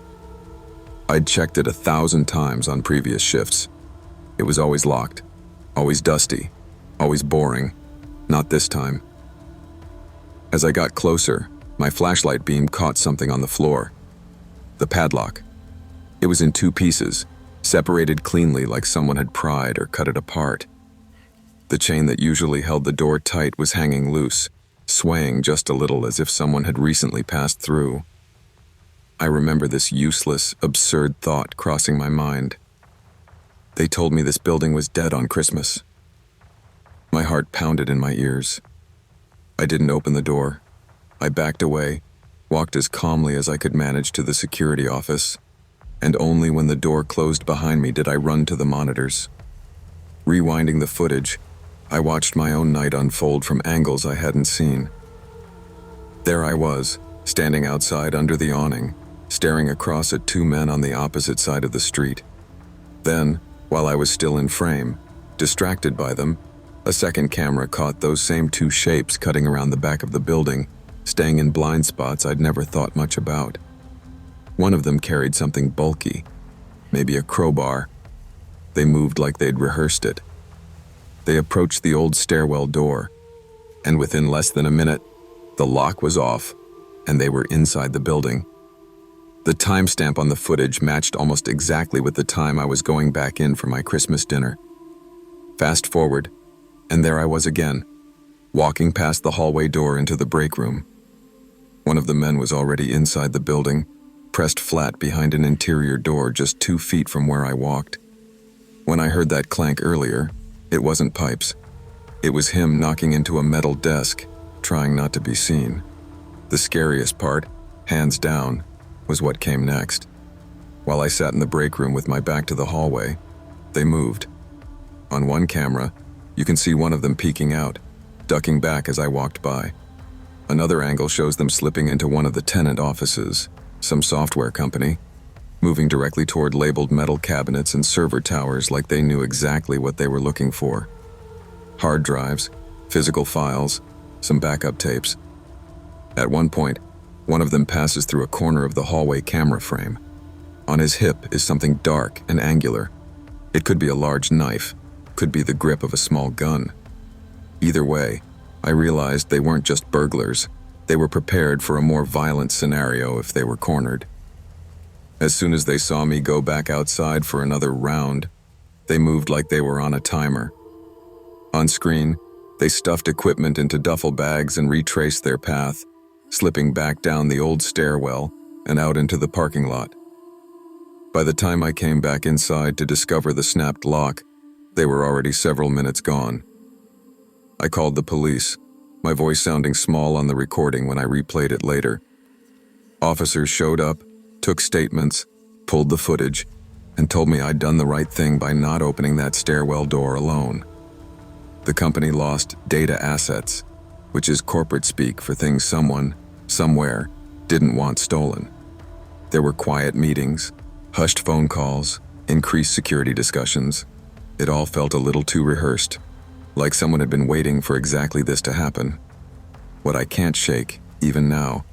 [SPEAKER 1] I'd checked it 1,000 times on previous shifts. It was always locked, always dusty, always boring. Not this time. As I got closer, my flashlight beam caught something on the floor. The padlock. It was in two pieces, separated cleanly like someone had pried or cut it apart. The chain that usually held the door tight was hanging loose, swaying just a little as if someone had recently passed through. I remember this useless, absurd thought crossing my mind. They told me this building was dead on Christmas. My heart pounded in my ears. I didn't open the door. I backed away, walked as calmly as I could manage to the security office, and only when the door closed behind me did I run to the monitors. Rewinding the footage, I watched my own night unfold from angles I hadn't seen. There I was, standing outside under the awning, staring across at two men on the opposite side of the street. Then, while I was still in frame, distracted by them, a second camera caught those same two shapes cutting around the back of the building, staying in blind spots I'd never thought much about. One of them carried something bulky, maybe a crowbar. They moved like they'd rehearsed it. They approached the old stairwell door, and within less than a minute, the lock was off, and they were inside the building. The timestamp on the footage matched almost exactly with the time I was going back in for my Christmas dinner. Fast forward, and there I was again, walking past the hallway door into the break room. One of the men was already inside the building, pressed flat behind an interior door just 2 feet from where I walked. When I heard that clank earlier, it wasn't pipes. It was him knocking into a metal desk, trying not to be seen. The scariest part, hands down, was what came next. While I sat in the break room with my back to the hallway, they moved. On one camera, you can see one of them peeking out, ducking back as I walked by. Another angle shows them slipping into one of the tenant offices, some software company, moving directly toward labeled metal cabinets and server towers like they knew exactly what they were looking for. Hard drives, physical files, some backup tapes. At one point, one of them passes through a corner of the hallway camera frame. On his hip is something dark and angular. It could be a large knife, could be the grip of a small gun. Either way, I realized they weren't just burglars. They were prepared for a more violent scenario if they were cornered. As soon as they saw me go back outside for another round, they moved like they were on a timer. On screen, they stuffed equipment into duffel bags and retraced their path, slipping back down the old stairwell and out into the parking lot. By the time I came back inside to discover the snapped lock, they were already several minutes gone. I called the police, my voice sounding small on the recording when I replayed it later. Officers showed up, took statements, pulled the footage, and told me I'd done the right thing by not opening that stairwell door alone. The company lost data assets, which is corporate speak for things someone, somewhere, didn't want stolen. There were quiet meetings, Hushed phone calls, increased security discussions. It all felt a little too rehearsed, like someone had been waiting for exactly this to happen. What I can't shake, even now,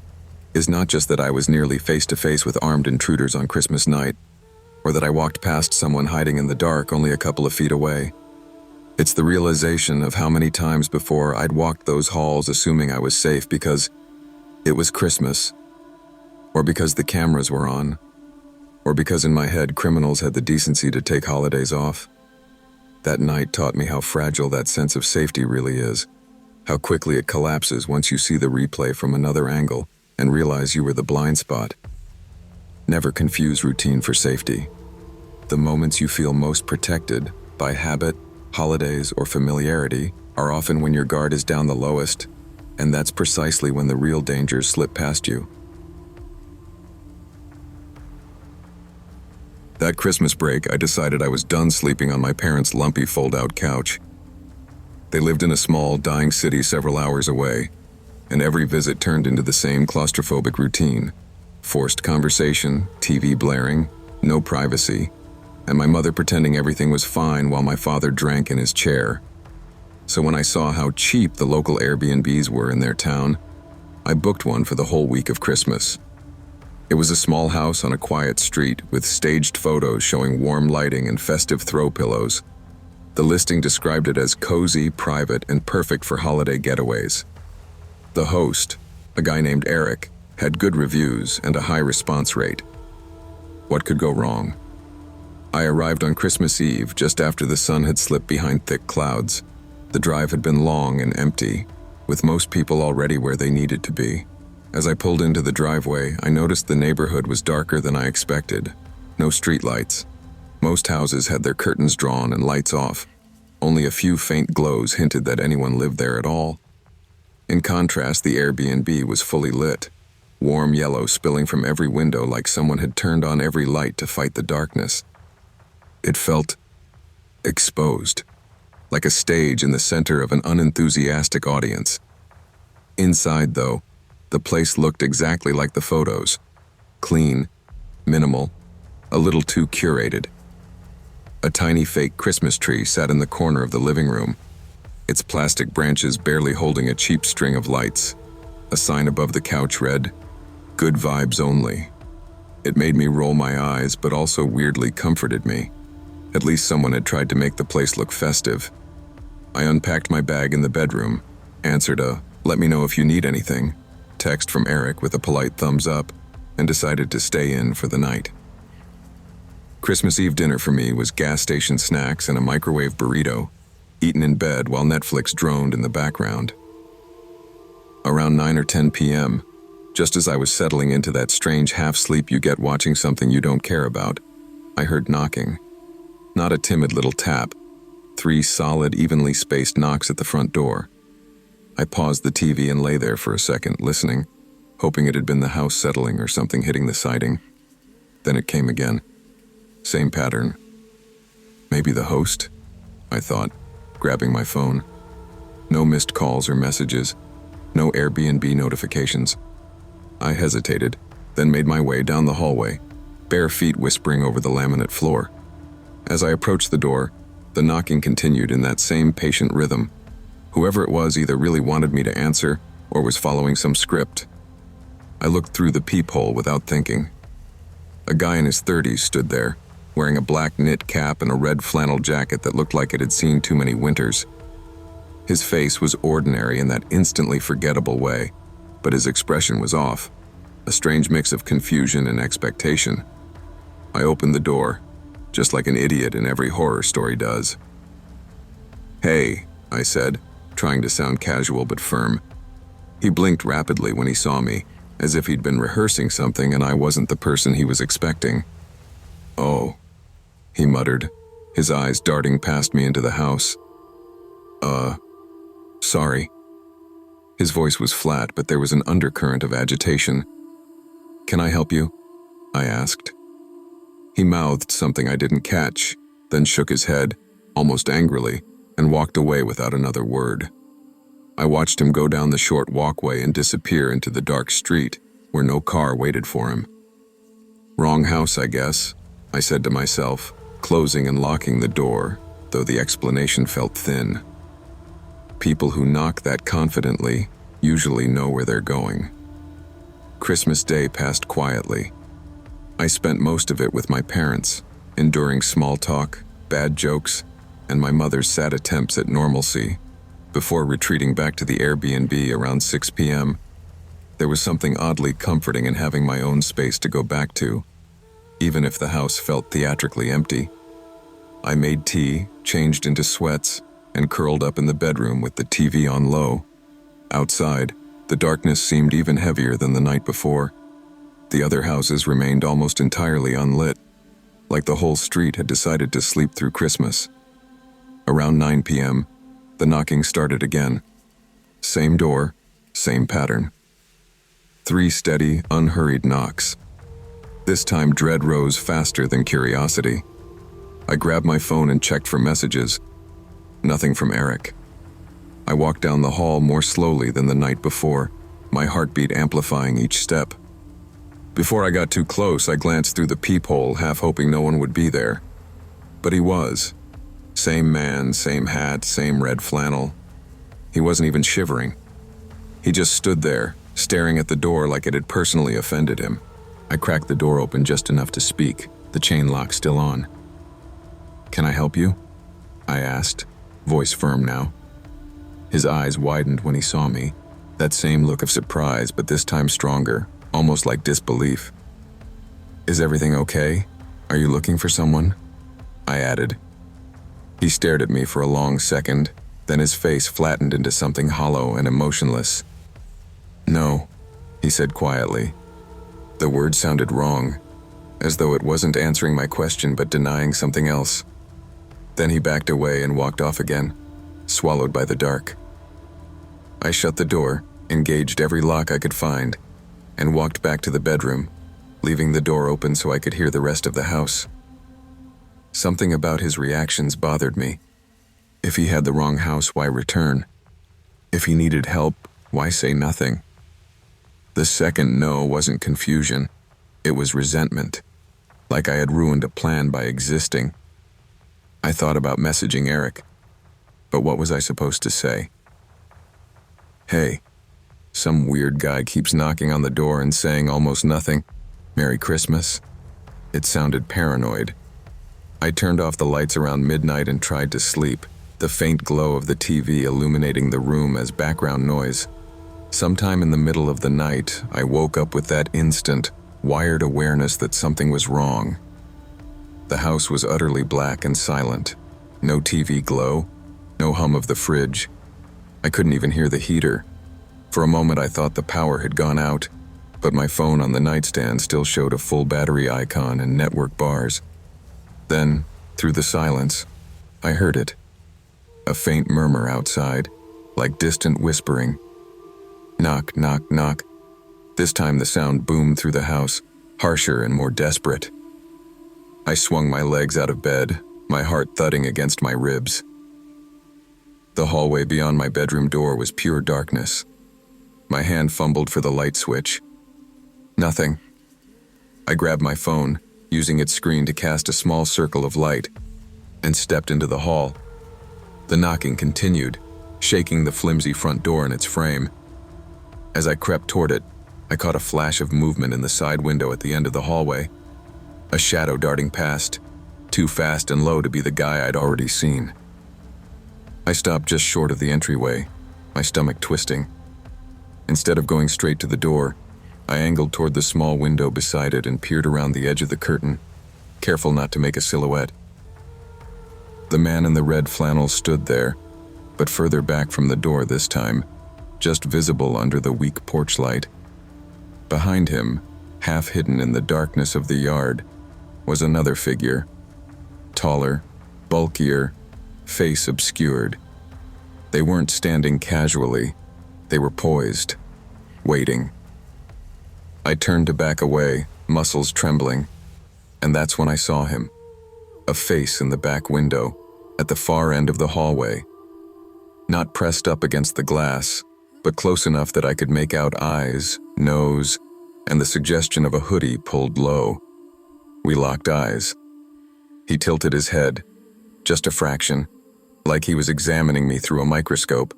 [SPEAKER 1] is not just that I was nearly face-to-face with armed intruders on Christmas night, or that I walked past someone hiding in the dark only a couple of feet away. It's the realization of how many times before I'd walked those halls assuming I was safe because it was Christmas, or because the cameras were on, or because in my head criminals had the decency to take holidays off. That night taught me how fragile that sense of safety really is, how quickly it collapses once you see the replay from another angle and realize you were the blind spot. Never confuse routine for safety. The moments you feel most protected, by habit, holidays, or familiarity, are often when your guard is down the lowest, and that's precisely when the real dangers slip past you. That Christmas break, I decided I was done sleeping on my parents' lumpy fold-out couch. They lived in a small, dying city several hours away, and every visit turned into the same claustrophobic routine. Forced conversation, TV blaring, no privacy, and my mother pretending everything was fine while my father drank in his chair. So when I saw how cheap the local Airbnbs were in their town, I booked one for the whole week of Christmas. It was a small house on a quiet street with staged photos showing warm lighting and festive throw pillows. The listing described it as cozy, private, and perfect for holiday getaways. The host, a guy named Eric, had good reviews and a high response rate. What could go wrong? I arrived on Christmas Eve just after the sun had slipped behind thick clouds. The drive had been long and empty, with most people already where they needed to be. As I pulled into the driveway, I noticed the neighborhood was darker than I expected. No streetlights. Most houses had their curtains drawn and lights off. Only a few faint glows hinted that anyone lived there at all. In contrast, the Airbnb was fully lit, warm yellow spilling from every window like someone had turned on every light to fight the darkness. It felt exposed, like a stage in the center of an unenthusiastic audience. Inside, though, the place looked exactly like the photos. Clean, minimal, a little too curated. A tiny fake Christmas tree sat in the corner of the living room, its plastic branches barely holding a cheap string of lights. A sign above the couch read, "Good vibes only." It made me roll my eyes, but also weirdly comforted me. At least someone had tried to make the place look festive. I unpacked my bag in the bedroom, answered a "let me know if you need anything" text from Eric with a polite thumbs up, and decided to stay in for the night. Christmas Eve dinner for me was gas station snacks and a microwave burrito, eaten in bed while Netflix droned in the background. Around 9 or 10 p.m., just as I was settling into that strange half-sleep you get watching something you don't care about, I heard knocking. Not a timid little tap, 3 solid, evenly spaced knocks at the front door. I paused the TV and lay there for a second, listening, hoping it had been the house settling or something hitting the siding. Then it came again. Same pattern. Maybe the host? I thought, grabbing my phone. No missed calls or messages. No Airbnb notifications. I hesitated, then made my way down the hallway, bare feet whispering over the laminate floor. As I approached the door, the knocking continued in that same patient rhythm. Whoever it was either really wanted me to answer or was following some script. I looked through the peephole without thinking. A guy in his 30s stood there, wearing a black knit cap and a red flannel jacket that looked like it had seen too many winters. His face was ordinary in that instantly forgettable way, but his expression was off, a strange mix of confusion and expectation. I opened the door, just like an idiot in every horror story does. "Hey," I said, trying to sound casual but firm. He blinked rapidly when he saw me, as if he'd been rehearsing something and I wasn't the person he was expecting. "Oh," he muttered, his eyes darting past me into the house. Sorry." His voice was flat, but there was an undercurrent of agitation. "Can I help you?" I asked. He mouthed something I didn't catch, then shook his head, almost angrily, and walked away without another word. I watched him go down the short walkway and disappear into the dark street, where no car waited for him. "Wrong house, I guess," I said to myself, closing and locking the door, though the explanation felt thin. People who knock that confidently usually know where they're going. Christmas Day passed quietly. I spent most of it with my parents, enduring small talk, bad jokes, and my mother's sad attempts at normalcy, before retreating back to the Airbnb around 6 p.m. There was something oddly comforting in having my own space to go back to, even if the house felt theatrically empty. I made tea, changed into sweats, and curled up in the bedroom with the TV on low. Outside, the darkness seemed even heavier than the night before. The other houses remained almost entirely unlit, like the whole street had decided to sleep through Christmas. Around 9 p.m., the knocking started again. Same door, same pattern. 3 steady, unhurried knocks. This time dread rose faster than curiosity. I grabbed my phone and checked for messages. Nothing from Eric. I walked down the hall more slowly than the night before, my heartbeat amplifying each step. Before I got too close, I glanced through the peephole, half hoping no one would be there. But he was. Same man, same hat, same red flannel. He wasn't even shivering. He just stood there, staring at the door like it had personally offended him. I cracked the door open just enough to speak, the chain lock still on. "Can I help you?" I asked, voice firm now. His eyes widened when he saw me, that same look of surprise, but this time stronger, almost like disbelief. "Is everything okay? Are you looking for someone?" I added. He stared at me for a long second, then his face flattened into something hollow and emotionless. "No," he said quietly. The word sounded wrong, as though it wasn't answering my question but denying something else. Then he backed away and walked off again, swallowed by the dark. I shut the door, engaged every lock I could find, and walked back to the bedroom, leaving the door open so I could hear the rest of the house. Something about his reactions bothered me. If he had the wrong house, why return? If he needed help, why say nothing? The second no wasn't confusion, it was resentment, like I had ruined a plan by existing. I thought about messaging Eric, but what was I supposed to say? "Hey, some weird guy keeps knocking on the door and saying almost nothing. Merry Christmas?" It sounded paranoid. I turned off the lights around midnight and tried to sleep, the faint glow of the TV illuminating the room as background noise. Sometime in the middle of the night, I woke up with that instant, wired awareness that something was wrong. The house was utterly black and silent. No TV glow, no hum of the fridge. I couldn't even hear the heater. For a moment I thought the power had gone out, but my phone on the nightstand still showed a full battery icon and network bars. Then, through the silence, I heard it. A faint murmur outside, like distant whispering. Knock, knock, knock. This time the sound boomed through the house, harsher and more desperate. I swung my legs out of bed, my heart thudding against my ribs. The hallway beyond my bedroom door was pure darkness. My hand fumbled for the light switch. Nothing. I grabbed my phone, using its screen to cast a small circle of light, and stepped into the hall. The knocking continued, shaking the flimsy front door in its frame. As I crept toward it, I caught a flash of movement in the side window at the end of the hallway. A shadow darting past, too fast and low to be the guy I'd already seen. I stopped just short of the entryway, my stomach twisting. Instead of going straight to the door, I angled toward the small window beside it and peered around the edge of the curtain, careful not to make a silhouette. The man in the red flannel stood there, but further back from the door this time, just visible under the weak porch light. Behind him, half hidden in the darkness of the yard, was another figure. Taller, bulkier, face obscured. They weren't standing casually. They were poised, waiting. I turned to back away, muscles trembling, and that's when I saw him. A face in the back window, at the far end of the hallway. Not pressed up against the glass, but close enough that I could make out eyes, nose, and the suggestion of a hoodie pulled low. We locked eyes, He tilted his head, just a fraction, like he was examining me through a microscope.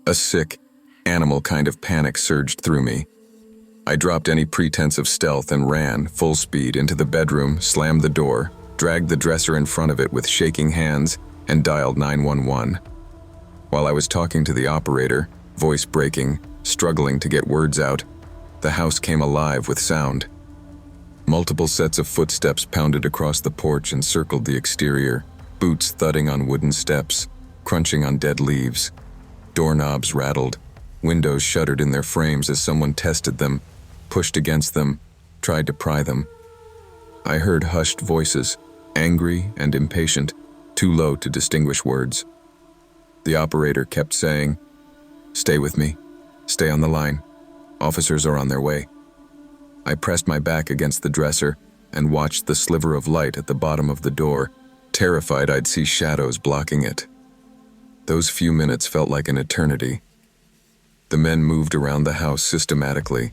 [SPEAKER 1] A sick, animal kind of panic surged through me. I dropped any pretense of stealth and ran, full speed, into the bedroom, slammed the door, dragged the dresser in front of it with shaking hands, and dialed 911. While I was talking to the operator, voice breaking, struggling to get words out, the house came alive with sound. Multiple sets of footsteps pounded across the porch and circled the exterior, boots thudding on wooden steps, crunching on dead leaves. Doorknobs rattled, windows shuddered in their frames as someone tested them, pushed against them, tried to pry them. I heard hushed voices, angry and impatient, too low to distinguish words. The operator kept saying, "Stay with me. Stay on the line. Officers are on their way." I pressed my back against the dresser and watched the sliver of light at the bottom of the door, terrified I'd see shadows blocking it. Those few minutes felt like an eternity. The men moved around the house systematically,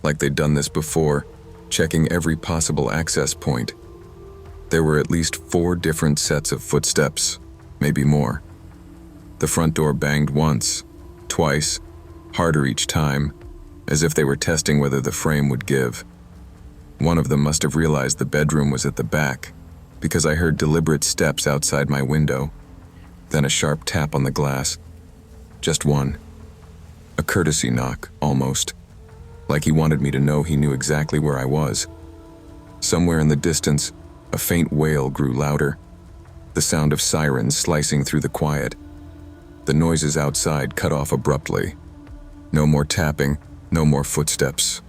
[SPEAKER 1] like they'd done this before, checking every possible access point. There were at least 4 different sets of footsteps, maybe more. The front door banged once, twice, harder each time, as if they were testing whether the frame would give. One of them must have realized the bedroom was at the back, because I heard deliberate steps outside my window, then a sharp tap on the glass. Just one. A courtesy knock, almost. Like he wanted me to know he knew exactly where I was. Somewhere in the distance, a faint wail grew louder, the sound of sirens slicing through the quiet. The noises outside cut off abruptly. No more tapping, no more footsteps.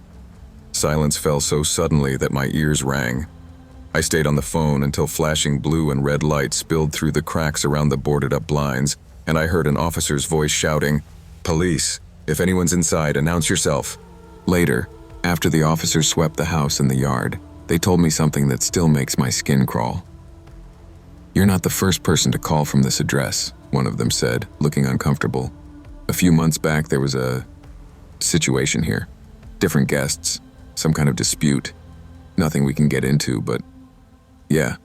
[SPEAKER 1] Silence fell so suddenly that my ears rang. I stayed on the phone until flashing blue and red lights spilled through the cracks around the boarded-up blinds, and I heard an officer's voice shouting, "Police, if anyone's inside, announce yourself." Later, after the officers swept the house and the yard, they told me something that still makes my skin crawl. "You're not the first person to call from this address," one of them said, looking uncomfortable. "A few months back, there was a situation here. Different guests, some kind of dispute. Nothing we can get into, but yeah,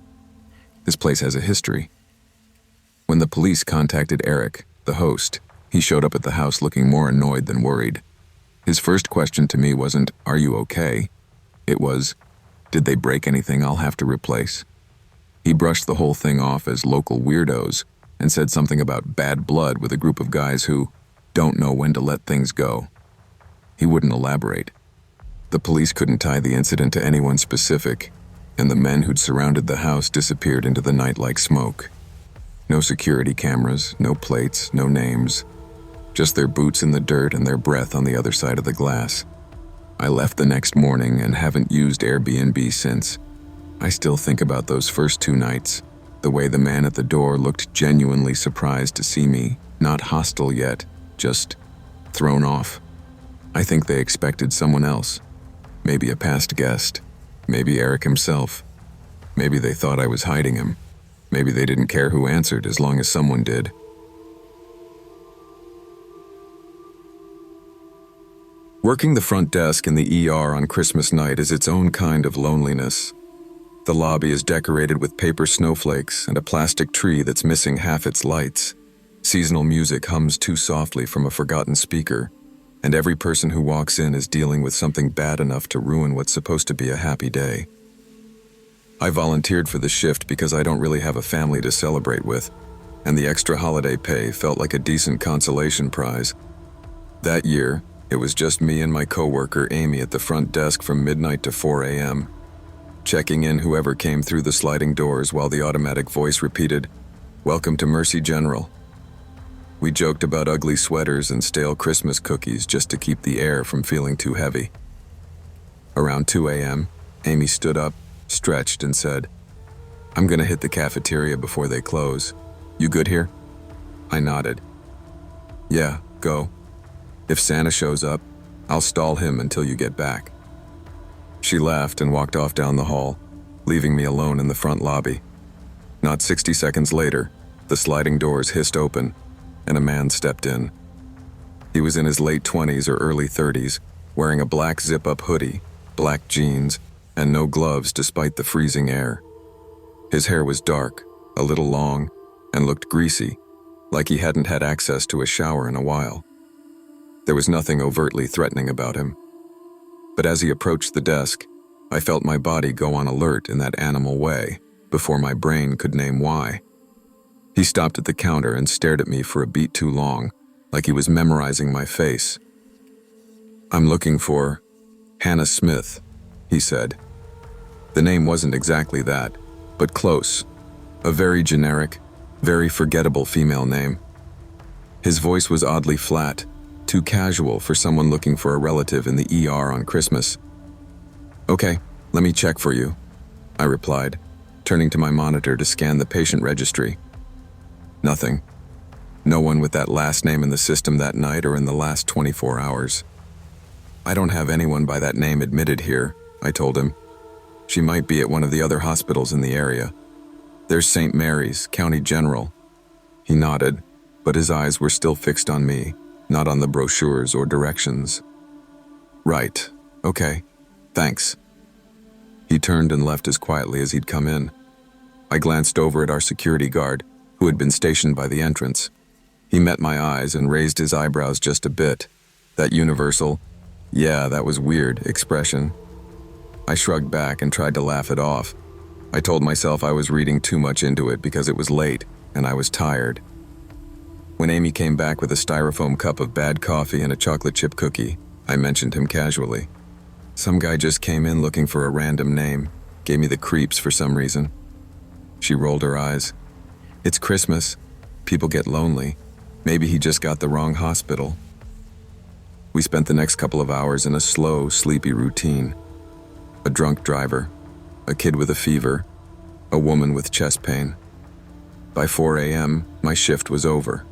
[SPEAKER 1] this place has a history." When the police contacted Eric, the host, he showed up at the house looking more annoyed than worried. His first question to me wasn't, "Are you okay?" It was, "Did they break anything I'll have to replace?" He brushed the whole thing off as local weirdos and said something about bad blood with a group of guys who don't know when to let things go. He wouldn't elaborate. The police couldn't tie the incident to anyone specific, and the men who'd surrounded the house disappeared into the night like smoke. No security cameras, no plates, no names. Just their boots in the dirt and their breath on the other side of the glass. I left the next morning and haven't used Airbnb since. I still think about those first 2 nights, the way the man at the door looked genuinely surprised to see me, not hostile yet, just thrown off. I think they expected someone else. Maybe a past guest. Maybe Eric himself. Maybe they thought I was hiding him. Maybe they didn't care who answered as long as someone did. Working the front desk in the ER on Christmas night is its own kind of loneliness. The lobby is decorated with paper snowflakes and a plastic tree that's missing half its lights. Seasonal music hums too softly from a forgotten speaker, and every person who walks in is dealing with something bad enough to ruin what's supposed to be a happy day. I volunteered for the shift because I don't really have a family to celebrate with, and the extra holiday pay felt like a decent consolation prize. That year, it was just me and my coworker Amy at the front desk from midnight to 4 a.m., checking in whoever came through the sliding doors while the automatic voice repeated, "Welcome to Mercy General." We joked about ugly sweaters and stale Christmas cookies just to keep the air from feeling too heavy. Around 2 a.m., Amy stood up, stretched, and said, "I'm gonna hit the cafeteria before they close. You good here?" I nodded. "Yeah, go. If Santa shows up, I'll stall him until you get back." She laughed and walked off down the hall, leaving me alone in the front lobby. Not 60 seconds later, the sliding doors hissed open, and a man stepped in. He was in his late 20s or early 30s, wearing a black zip-up hoodie, black jeans, and no gloves despite the freezing air. His hair was dark, a little long, and looked greasy, like he hadn't had access to a shower in a while. There was nothing overtly threatening about him. But as he approached the desk, I felt my body go on alert in that animal way, before my brain could name why. He stopped at the counter and stared at me for a beat too long, like he was memorizing my face. "I'm looking for Hannah Smith," he said. The name wasn't exactly that, but close. A very generic, very forgettable female name. His voice was oddly flat, too casual for someone looking for a relative in the ER on Christmas. "Okay, let me check for you," I replied, turning to my monitor to scan the patient registry. Nothing. No one with that last name in the system that night or in the last 24 hours. "I don't have anyone by that name admitted here," I told him. "She might be at one of the other hospitals in the area. There's St. Mary's, County General." He nodded, but his eyes were still fixed on me, not on the brochures or directions. "Right. Okay. Thanks." He turned and left as quietly as he'd come in. I glanced over at our security guard, who had been stationed by the entrance. He met my eyes and raised his eyebrows just a bit. That universal, "Yeah, that was weird," expression. I shrugged back and tried to laugh it off. I told myself I was reading too much into it because it was late and I was tired. When Amy came back with a styrofoam cup of bad coffee and a chocolate chip cookie, I mentioned him casually. "Some guy just came in looking for a random name, gave me the creeps for some reason." She rolled her eyes. "It's Christmas. People get lonely. Maybe he just got the wrong hospital." We spent the next couple of hours in a slow, sleepy routine. A drunk driver, a kid with a fever, a woman with chest pain. By 4 a.m., my shift was over.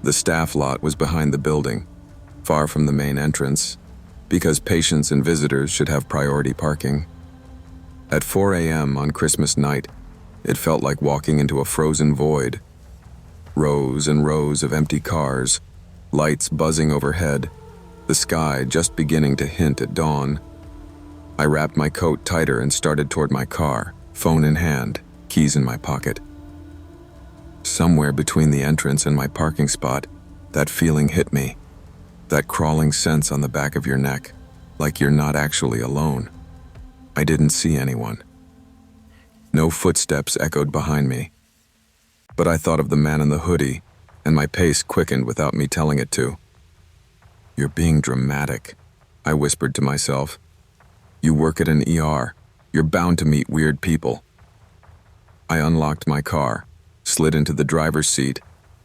[SPEAKER 1] The staff lot was behind the building, far from the main entrance, because patients and visitors should have priority parking. At 4 a.m. on Christmas night, it felt like walking into a frozen void. Rows and rows of empty cars, lights buzzing overhead, the sky just beginning to hint at dawn. I wrapped my coat tighter and started toward my car, phone in hand, keys in my pocket. Somewhere between the entrance and my parking spot, that feeling hit me. That crawling sense on the back of your neck, like you're not actually alone. I didn't see anyone. No footsteps echoed behind me. But I thought of the man in the hoodie, and my pace quickened without me telling it to. "You're being dramatic," I whispered to myself. "You work at an ER. You're bound to meet weird people." I unlocked my car, slid into the driver's seat,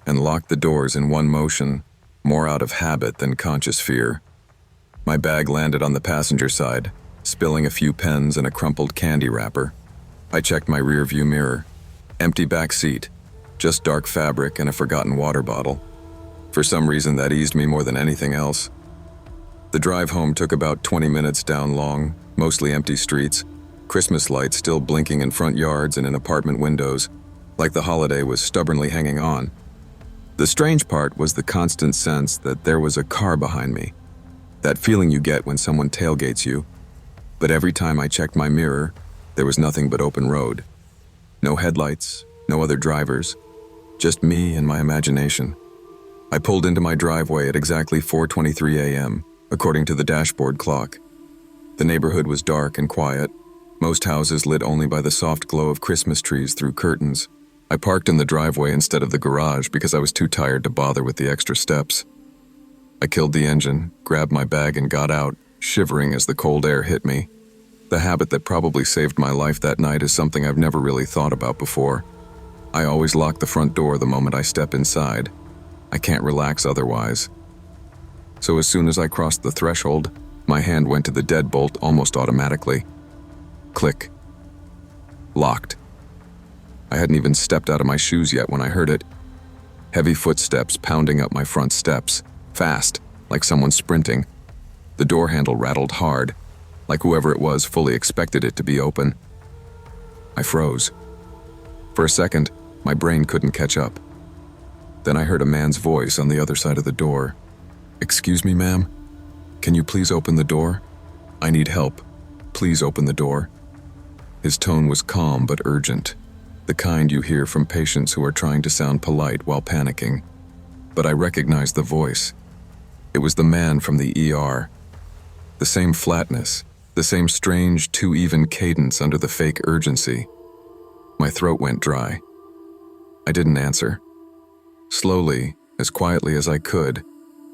[SPEAKER 1] and locked the doors in one motion, more out of habit than conscious fear. My bag landed on the passenger side, spilling a few pens and a crumpled candy wrapper. I checked my rearview mirror. Empty back seat, just dark fabric and a forgotten water bottle. For some reason, that eased me more than anything else. The drive home took about 20 minutes down long, mostly empty streets, Christmas lights still blinking in front yards and in apartment windows, like the holiday was stubbornly hanging on. The strange part was the constant sense that there was a car behind me. That feeling you get when someone tailgates you. But every time I checked my mirror, there was nothing but open road. No headlights, no other drivers, just me and my imagination. I pulled into my driveway at exactly 4:23 a.m., according to the dashboard clock. The neighborhood was dark and quiet, most houses lit only by the soft glow of Christmas trees through curtains. I parked in the driveway instead of the garage because I was too tired to bother with the extra steps. I killed the engine, grabbed my bag and got out, shivering as the cold air hit me. The habit that probably saved my life that night is something I've never really thought about before. I always lock the front door the moment I step inside. I can't relax otherwise. So as soon as I crossed the threshold, my hand went to the deadbolt almost automatically. Click. Locked. I hadn't even stepped out of my shoes yet when I heard it. Heavy footsteps pounding up my front steps, fast, like someone sprinting. The door handle rattled hard, like whoever it was fully expected it to be open. I froze. For a second, my brain couldn't catch up. Then I heard a man's voice on the other side of the door. "Excuse me, ma'am? Can you please open the door? I need help. Please open the door." His tone was calm but urgent, the kind you hear from patients who are trying to sound polite while panicking. But I recognized the voice. It was the man from the ER. The same flatness, the same strange, too even cadence under the fake urgency. My throat went dry. I didn't answer. Slowly, as quietly as I could,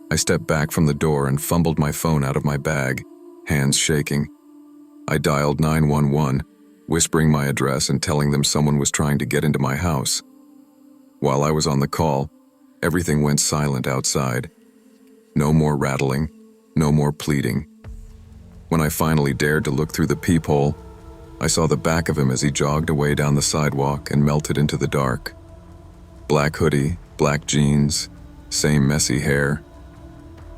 [SPEAKER 1] I stepped back from the door and fumbled my phone out of my bag, hands shaking. I dialed 911, whispering my address and telling them someone was trying to get into my house. While I was on the call, everything went silent outside. No more rattling, no more pleading. When I finally dared to look through the peephole, I saw the back of him as he jogged away down the sidewalk and melted into the dark. Black hoodie, black jeans, same messy hair.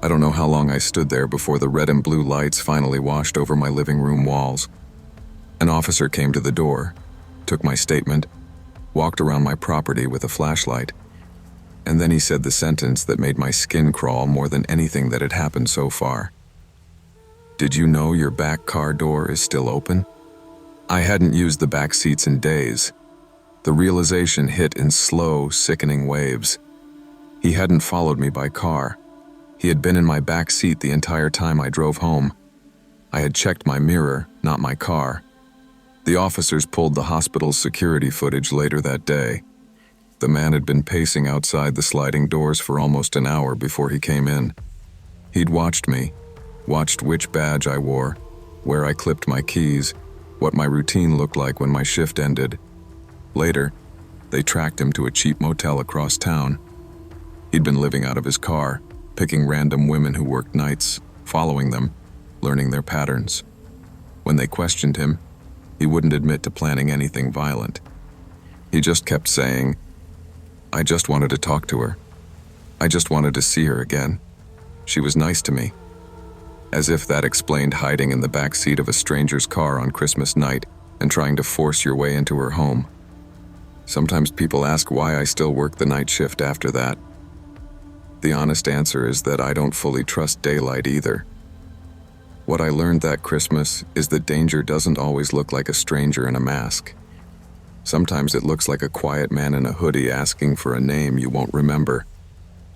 [SPEAKER 1] I don't know how long I stood there before the red and blue lights finally washed over my living room walls. An officer came to the door, took my statement, walked around my property with a flashlight, and then he said the sentence that made my skin crawl more than anything that had happened so far. "Did you know your back car door is still open?" I hadn't used the back seats in days. The realization hit in slow, sickening waves. He hadn't followed me by car. He had been in my back seat the entire time I drove home. I had checked my mirror, not my car. The officers pulled the hospital's security footage later that day. The man had been pacing outside the sliding doors for almost an hour before he came in. He'd watched me, watched which badge I wore, where I clipped my keys, what my routine looked like when my shift ended. Later, they tracked him to a cheap motel across town. He'd been living out of his car, picking random women who worked nights, following them, learning their patterns. When they questioned him, he wouldn't admit to planning anything violent. He just kept saying, "I just wanted to talk to her. I just wanted to see her again. She was nice to me." As if that explained hiding in the back seat of a stranger's car on Christmas night and trying to force your way into her home. Sometimes people ask why I still work the night shift after that. The honest answer is that I don't fully trust daylight either. What I learned that Christmas is that danger doesn't always look like a stranger in a mask. Sometimes it looks like a quiet man in a hoodie asking for a name you won't remember.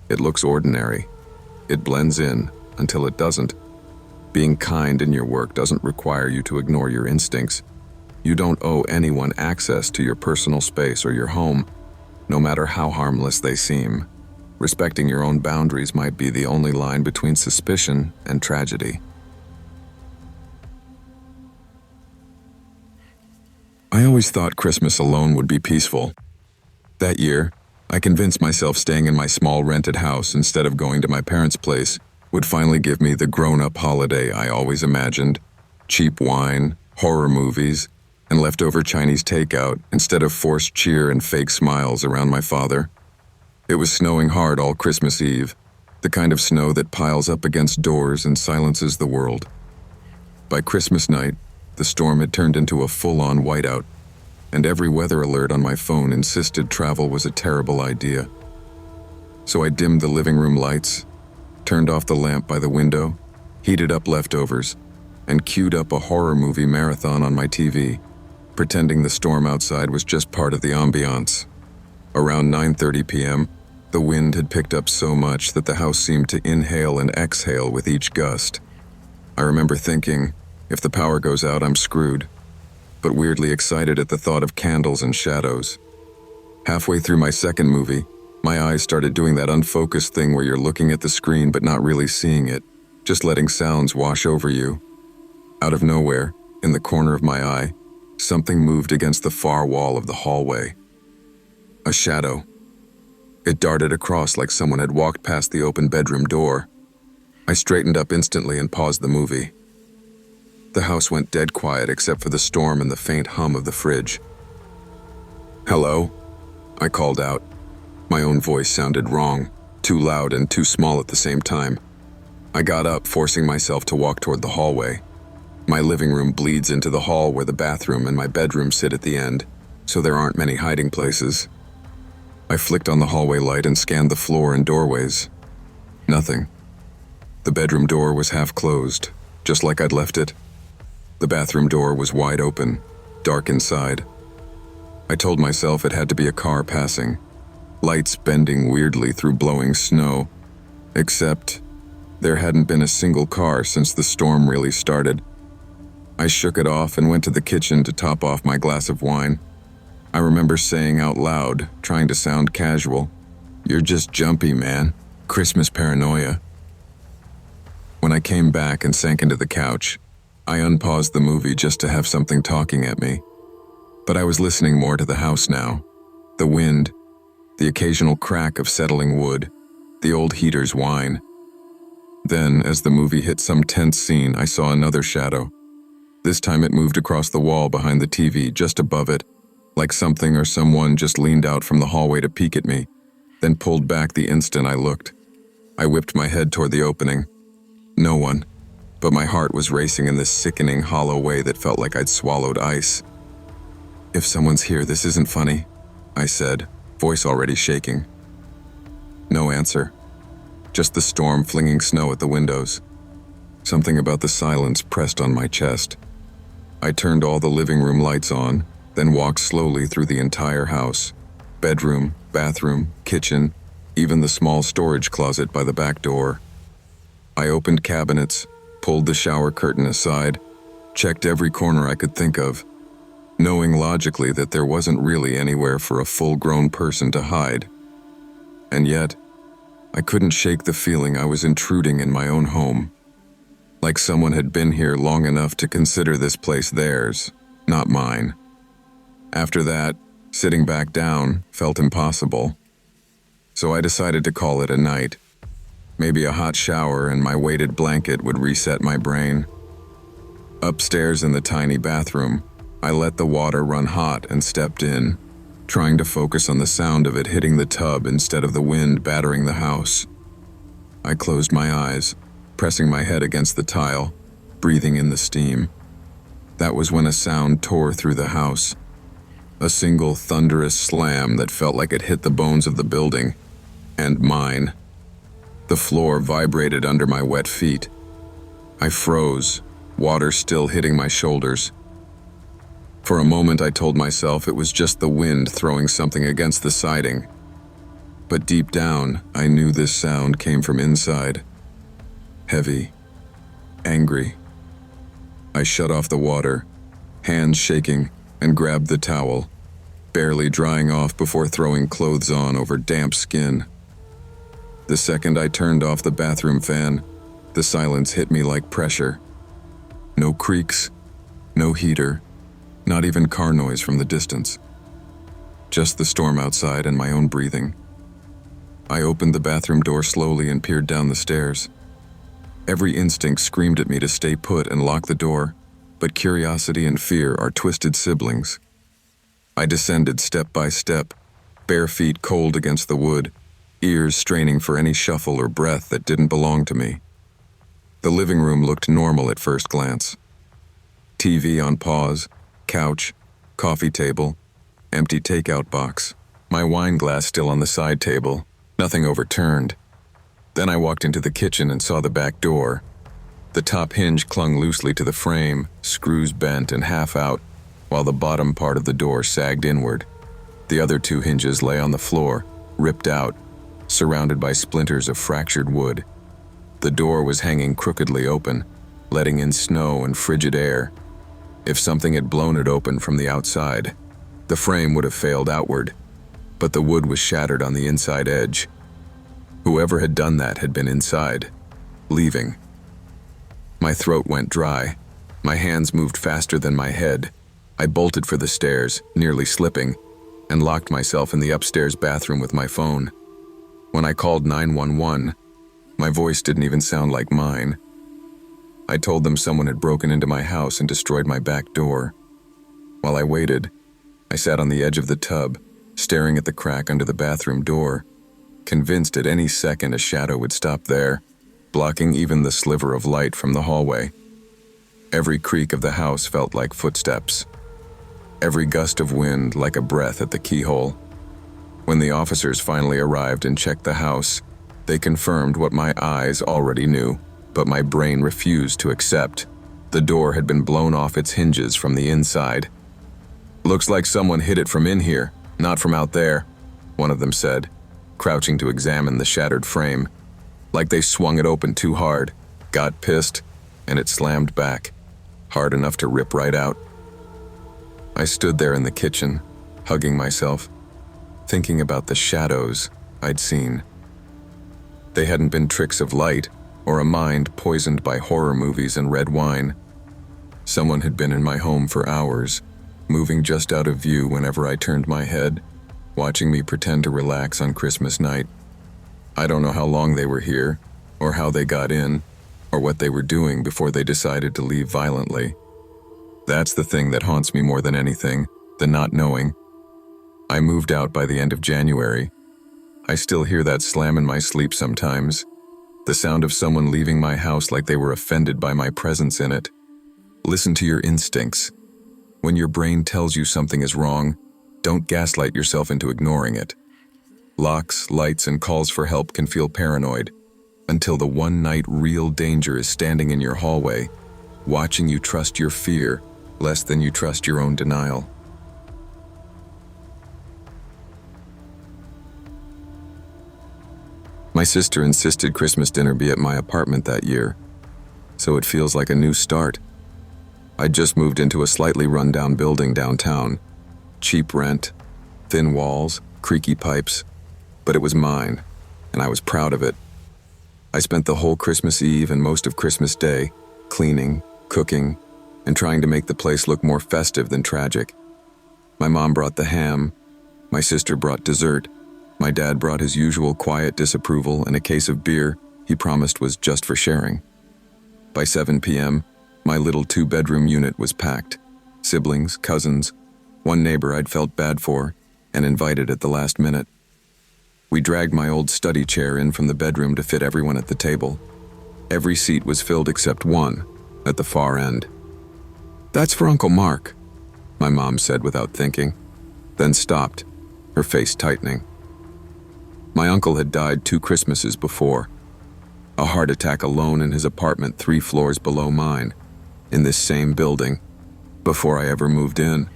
[SPEAKER 1] It looks ordinary. It blends in until it doesn't. Being kind in your work doesn't require you to ignore your instincts. You don't owe anyone access to your personal space or your home, no matter how harmless they seem. Respecting your own boundaries might be the only line between suspicion and tragedy. I always thought Christmas alone would be peaceful. That year, I convinced myself staying in my small rented house instead of going to my parents' place would finally give me the grown-up holiday I always imagined. Cheap wine, horror movies, and leftover Chinese takeout instead of forced cheer and fake smiles around my father. It was snowing hard all Christmas Eve, the kind of snow that piles up against doors and silences the world. By Christmas night, the storm had turned into a full-on whiteout, and every weather alert on my phone insisted travel was a terrible idea. So I dimmed the living room lights, turned off the lamp by the window, heated up leftovers, and queued up a horror movie marathon on my TV, pretending the storm outside was just part of the ambiance. Around 9:30 p.m., the wind had picked up so much that the house seemed to inhale and exhale with each gust. I remember thinking, if the power goes out, I'm screwed, but weirdly excited at the thought of candles and shadows. Halfway through my second movie, my eyes started doing that unfocused thing where you're looking at the screen but not really seeing it, just letting sounds wash over you. Out of nowhere, in the corner of my eye, something moved against the far wall of the hallway. A shadow. It darted across like someone had walked past the open bedroom door. I straightened up instantly and paused the movie. The house went dead quiet except for the storm and the faint hum of the fridge. "Hello?" I called out. My own voice sounded wrong, too loud and too small at the same time. I got up, forcing myself to walk toward the hallway. My living room bleeds into the hall where the bathroom and my bedroom sit at the end, so there aren't many hiding places. I flicked on the hallway light and scanned the floor and doorways. Nothing. The bedroom door was half closed, just like I'd left it. The bathroom door was wide open, dark inside. I told myself it had to be a car passing, lights bending weirdly through blowing snow, except there hadn't been a single car since the storm really started. I shook it off and went to the kitchen to top off my glass of wine. I remember saying out loud, trying to sound casual, "You're just jumpy, man. Christmas paranoia." When I came back and sank into the couch, I unpaused the movie just to have something talking at me. But I was listening more to the house now. The wind, the occasional crack of settling wood, the old heater's whine. Then, as the movie hit some tense scene, I saw another shadow. This time it moved across the wall behind the TV, just above it, like something or someone just leaned out from the hallway to peek at me, then pulled back the instant I looked. I whipped my head toward the opening. No one, but my heart was racing in this sickening, hollow way that felt like I'd swallowed ice. "If someone's here, this isn't funny," I said, voice already shaking. No answer. Just the storm flinging snow at the windows. Something about the silence pressed on my chest. I turned all the living room lights on, then walked slowly through the entire house. Bedroom, bathroom, kitchen, even the small storage closet by the back door. I opened cabinets, pulled the shower curtain aside, checked every corner I could think of, knowing logically that there wasn't really anywhere for a full-grown person to hide. And yet, I couldn't shake the feeling I was intruding in my own home. Like someone had been here long enough to consider this place theirs, not mine. After that, sitting back down felt impossible. So I decided to call it a night. Maybe a hot shower and my weighted blanket would reset my brain. Upstairs in the tiny bathroom, I let the water run hot and stepped in, trying to focus on the sound of it hitting the tub instead of the wind battering the house. I closed my eyes, pressing my head against the tile, breathing in the steam. That was when a sound tore through the house. A single thunderous slam that felt like it hit the bones of the building, and mine. The floor vibrated under my wet feet. I froze, water still hitting my shoulders. For a moment I told myself it was just the wind throwing something against the siding. But deep down, I knew this sound came from inside. Heavy, angry. I shut off the water, hands shaking, and grabbed the towel, barely drying off before throwing clothes on over damp skin. The second I turned off the bathroom fan, the silence hit me like pressure. No creaks, no heater, not even car noise from the distance. Just the storm outside and my own breathing. I opened the bathroom door slowly and peered down the stairs. Every instinct screamed at me to stay put and lock the door, but curiosity and fear are twisted siblings. I descended step by step, bare feet cold against the wood, ears straining for any shuffle or breath that didn't belong to me. The living room looked normal at first glance. TV on pause, couch, coffee table, empty takeout box, my wine glass still on the side table, nothing overturned. Then I walked into the kitchen and saw the back door. The top hinge clung loosely to the frame, screws bent and half out, while the bottom part of the door sagged inward. The other two hinges lay on the floor, ripped out, surrounded by splinters of fractured wood. The door was hanging crookedly open, letting in snow and frigid air. If something had blown it open from the outside, the frame would have failed outward, but the wood was shattered on the inside edge. Whoever had done that had been inside, leaving. My throat went dry. My hands moved faster than my head. I bolted for the stairs, nearly slipping, and locked myself in the upstairs bathroom with my phone. When I called 911, my voice didn't even sound like mine. I told them someone had broken into my house and destroyed my back door. While I waited, I sat on the edge of the tub, staring at the crack under the bathroom door, convinced at any second a shadow would stop there, blocking even the sliver of light from the hallway. Every creak of the house felt like footsteps. Every gust of wind like a breath at the keyhole. When the officers finally arrived and checked the house, they confirmed what my eyes already knew, but my brain refused to accept. The door had been blown off its hinges from the inside. "Looks like someone hit it from in here, not from out there," one of them said, crouching to examine the shattered frame. Like they swung it open too hard, got pissed, and it slammed back, hard enough to rip right out. I stood there in the kitchen, hugging myself, thinking about the shadows I'd seen. They hadn't been tricks of light or a mind poisoned by horror movies and red wine. Someone had been in my home for hours, moving just out of view whenever I turned my head, watching me pretend to relax on Christmas night. I don't know how long they were here, or how they got in, or what they were doing before they decided to leave violently. That's the thing that haunts me more than anything, the not knowing. I moved out by the end of January. I still hear that slam in my sleep sometimes, the sound of someone leaving my house like they were offended by my presence in it. Listen to your instincts. When your brain tells you something is wrong, don't gaslight yourself into ignoring it. Locks, lights, and calls for help can feel paranoid, until the one night real danger is standing in your hallway, watching you trust your fear less than you trust your own denial. My sister insisted Christmas dinner be at my apartment that year, so it feels like a new start. I'd just moved into a slightly run-down building downtown. Cheap rent, thin walls, creaky pipes, but it was mine, and I was proud of it. I spent the whole Christmas Eve and most of Christmas Day cleaning, cooking, and trying to make the place look more festive than tragic. My mom brought the ham, my sister brought dessert, my dad brought his usual quiet disapproval and a case of beer he promised was just for sharing. By 7 p.m., my little 2-bedroom unit was packed. Siblings, cousins, one neighbor I'd felt bad for and invited at the last minute. We dragged my old study chair in from the bedroom to fit everyone at the table. Every seat was filled except one, at the far end. "That's for Uncle Mark," my mom said without thinking, then stopped, her face tightening. My uncle had died 2 Christmases before. A heart attack alone in his apartment 3 floors below mine, in this same building, before I ever moved in.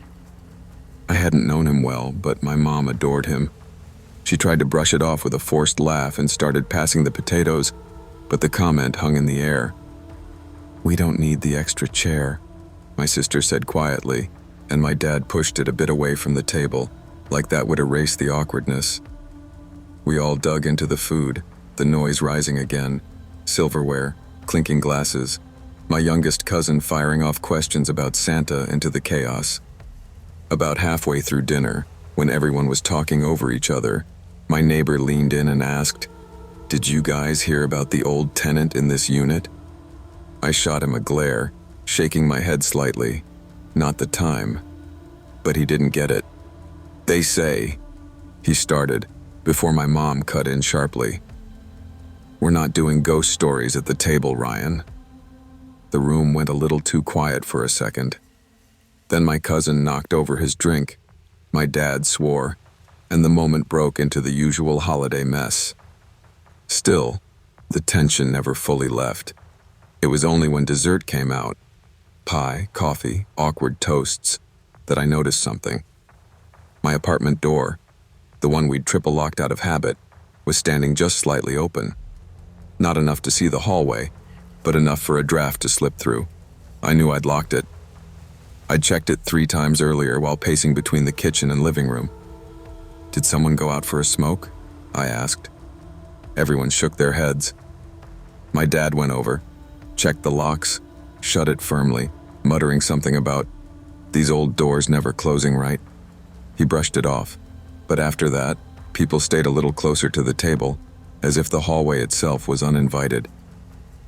[SPEAKER 1] I hadn't known him well, but my mom adored him. She tried to brush it off with a forced laugh and started passing the potatoes, but the comment hung in the air. "We don't need the extra chair," my sister said quietly, and my dad pushed it a bit away from the table, like that would erase the awkwardness. We all dug into the food, the noise rising again, silverware, clinking glasses, my youngest cousin firing off questions about Santa into the chaos. About halfway through dinner, when everyone was talking over each other, my neighbor leaned in and asked, "Did you guys hear about the old tenant in this unit?" I shot him a glare, shaking my head slightly. Not the time. But he didn't get it. "They say," he started, before my mom cut in sharply. "We're not doing ghost stories at the table, Ryan." The room went a little too quiet for a second. Then my cousin knocked over his drink. My dad swore, and the moment broke into the usual holiday mess. Still, the tension never fully left. It was only when dessert came out, pie, coffee, awkward toasts, that I noticed something. My apartment door, the one we'd triple-locked out of habit, was standing just slightly open. Not enough to see the hallway, but enough for a draft to slip through. I knew I'd locked it. I'd checked it 3 times earlier while pacing between the kitchen and living room. "Did someone go out for a smoke?" I asked. Everyone shook their heads. My dad went over, checked the locks, shut it firmly, muttering something about these old doors never closing right. He brushed it off, but after that, people stayed a little closer to the table, as if the hallway itself was uninvited.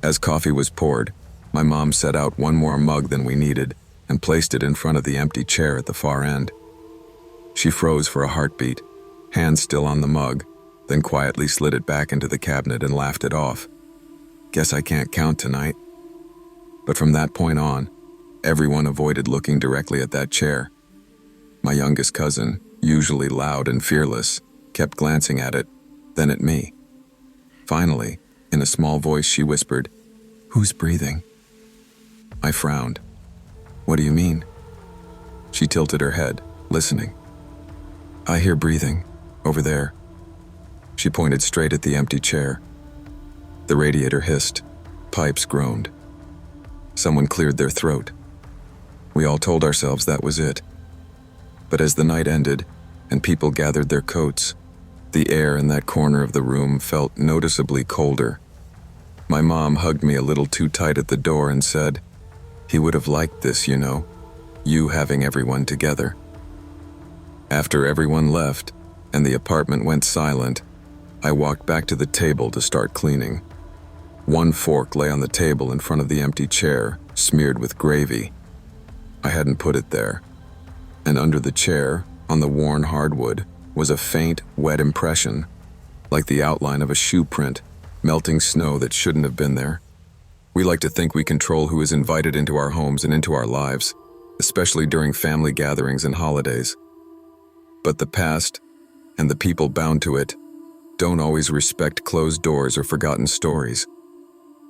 [SPEAKER 1] As coffee was poured, my mom set out one more mug than we needed and placed it in front of the empty chair at the far end. She froze for a heartbeat, hands still on the mug, then quietly slid it back into the cabinet and laughed it off. "Guess I can't count tonight." But from that point on, everyone avoided looking directly at that chair. My youngest cousin, usually loud and fearless, kept glancing at it, then at me. Finally, in a small voice she whispered, "Who's breathing?" I frowned. "What do you mean?" She tilted her head, listening. I hear breathing, over there. She pointed straight at the empty chair. The radiator hissed, pipes groaned. Someone cleared their throat. We all told ourselves that was it. But as the night ended and people gathered their coats, the air in that corner of the room felt noticeably colder. My mom hugged me a little too tight at the door and said, "He would have liked this, you know, you having everyone together." After everyone left and the apartment went silent, I walked back to the table to start cleaning. One fork lay on the table in front of the empty chair, smeared with gravy. I hadn't put it there. And under the chair, on the worn hardwood, was a faint, wet impression, like the outline of a shoe print, melting snow that shouldn't have been there. We like to think we control who is invited into our homes and into our lives, especially during family gatherings and holidays. But the past, and the people bound to it, don't always respect closed doors or forgotten stories.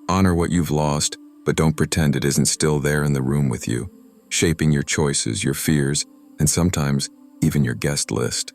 [SPEAKER 1] Honor what you've lost, but don't pretend it isn't still there in the room with you, shaping your choices, your fears, and sometimes even your guest list.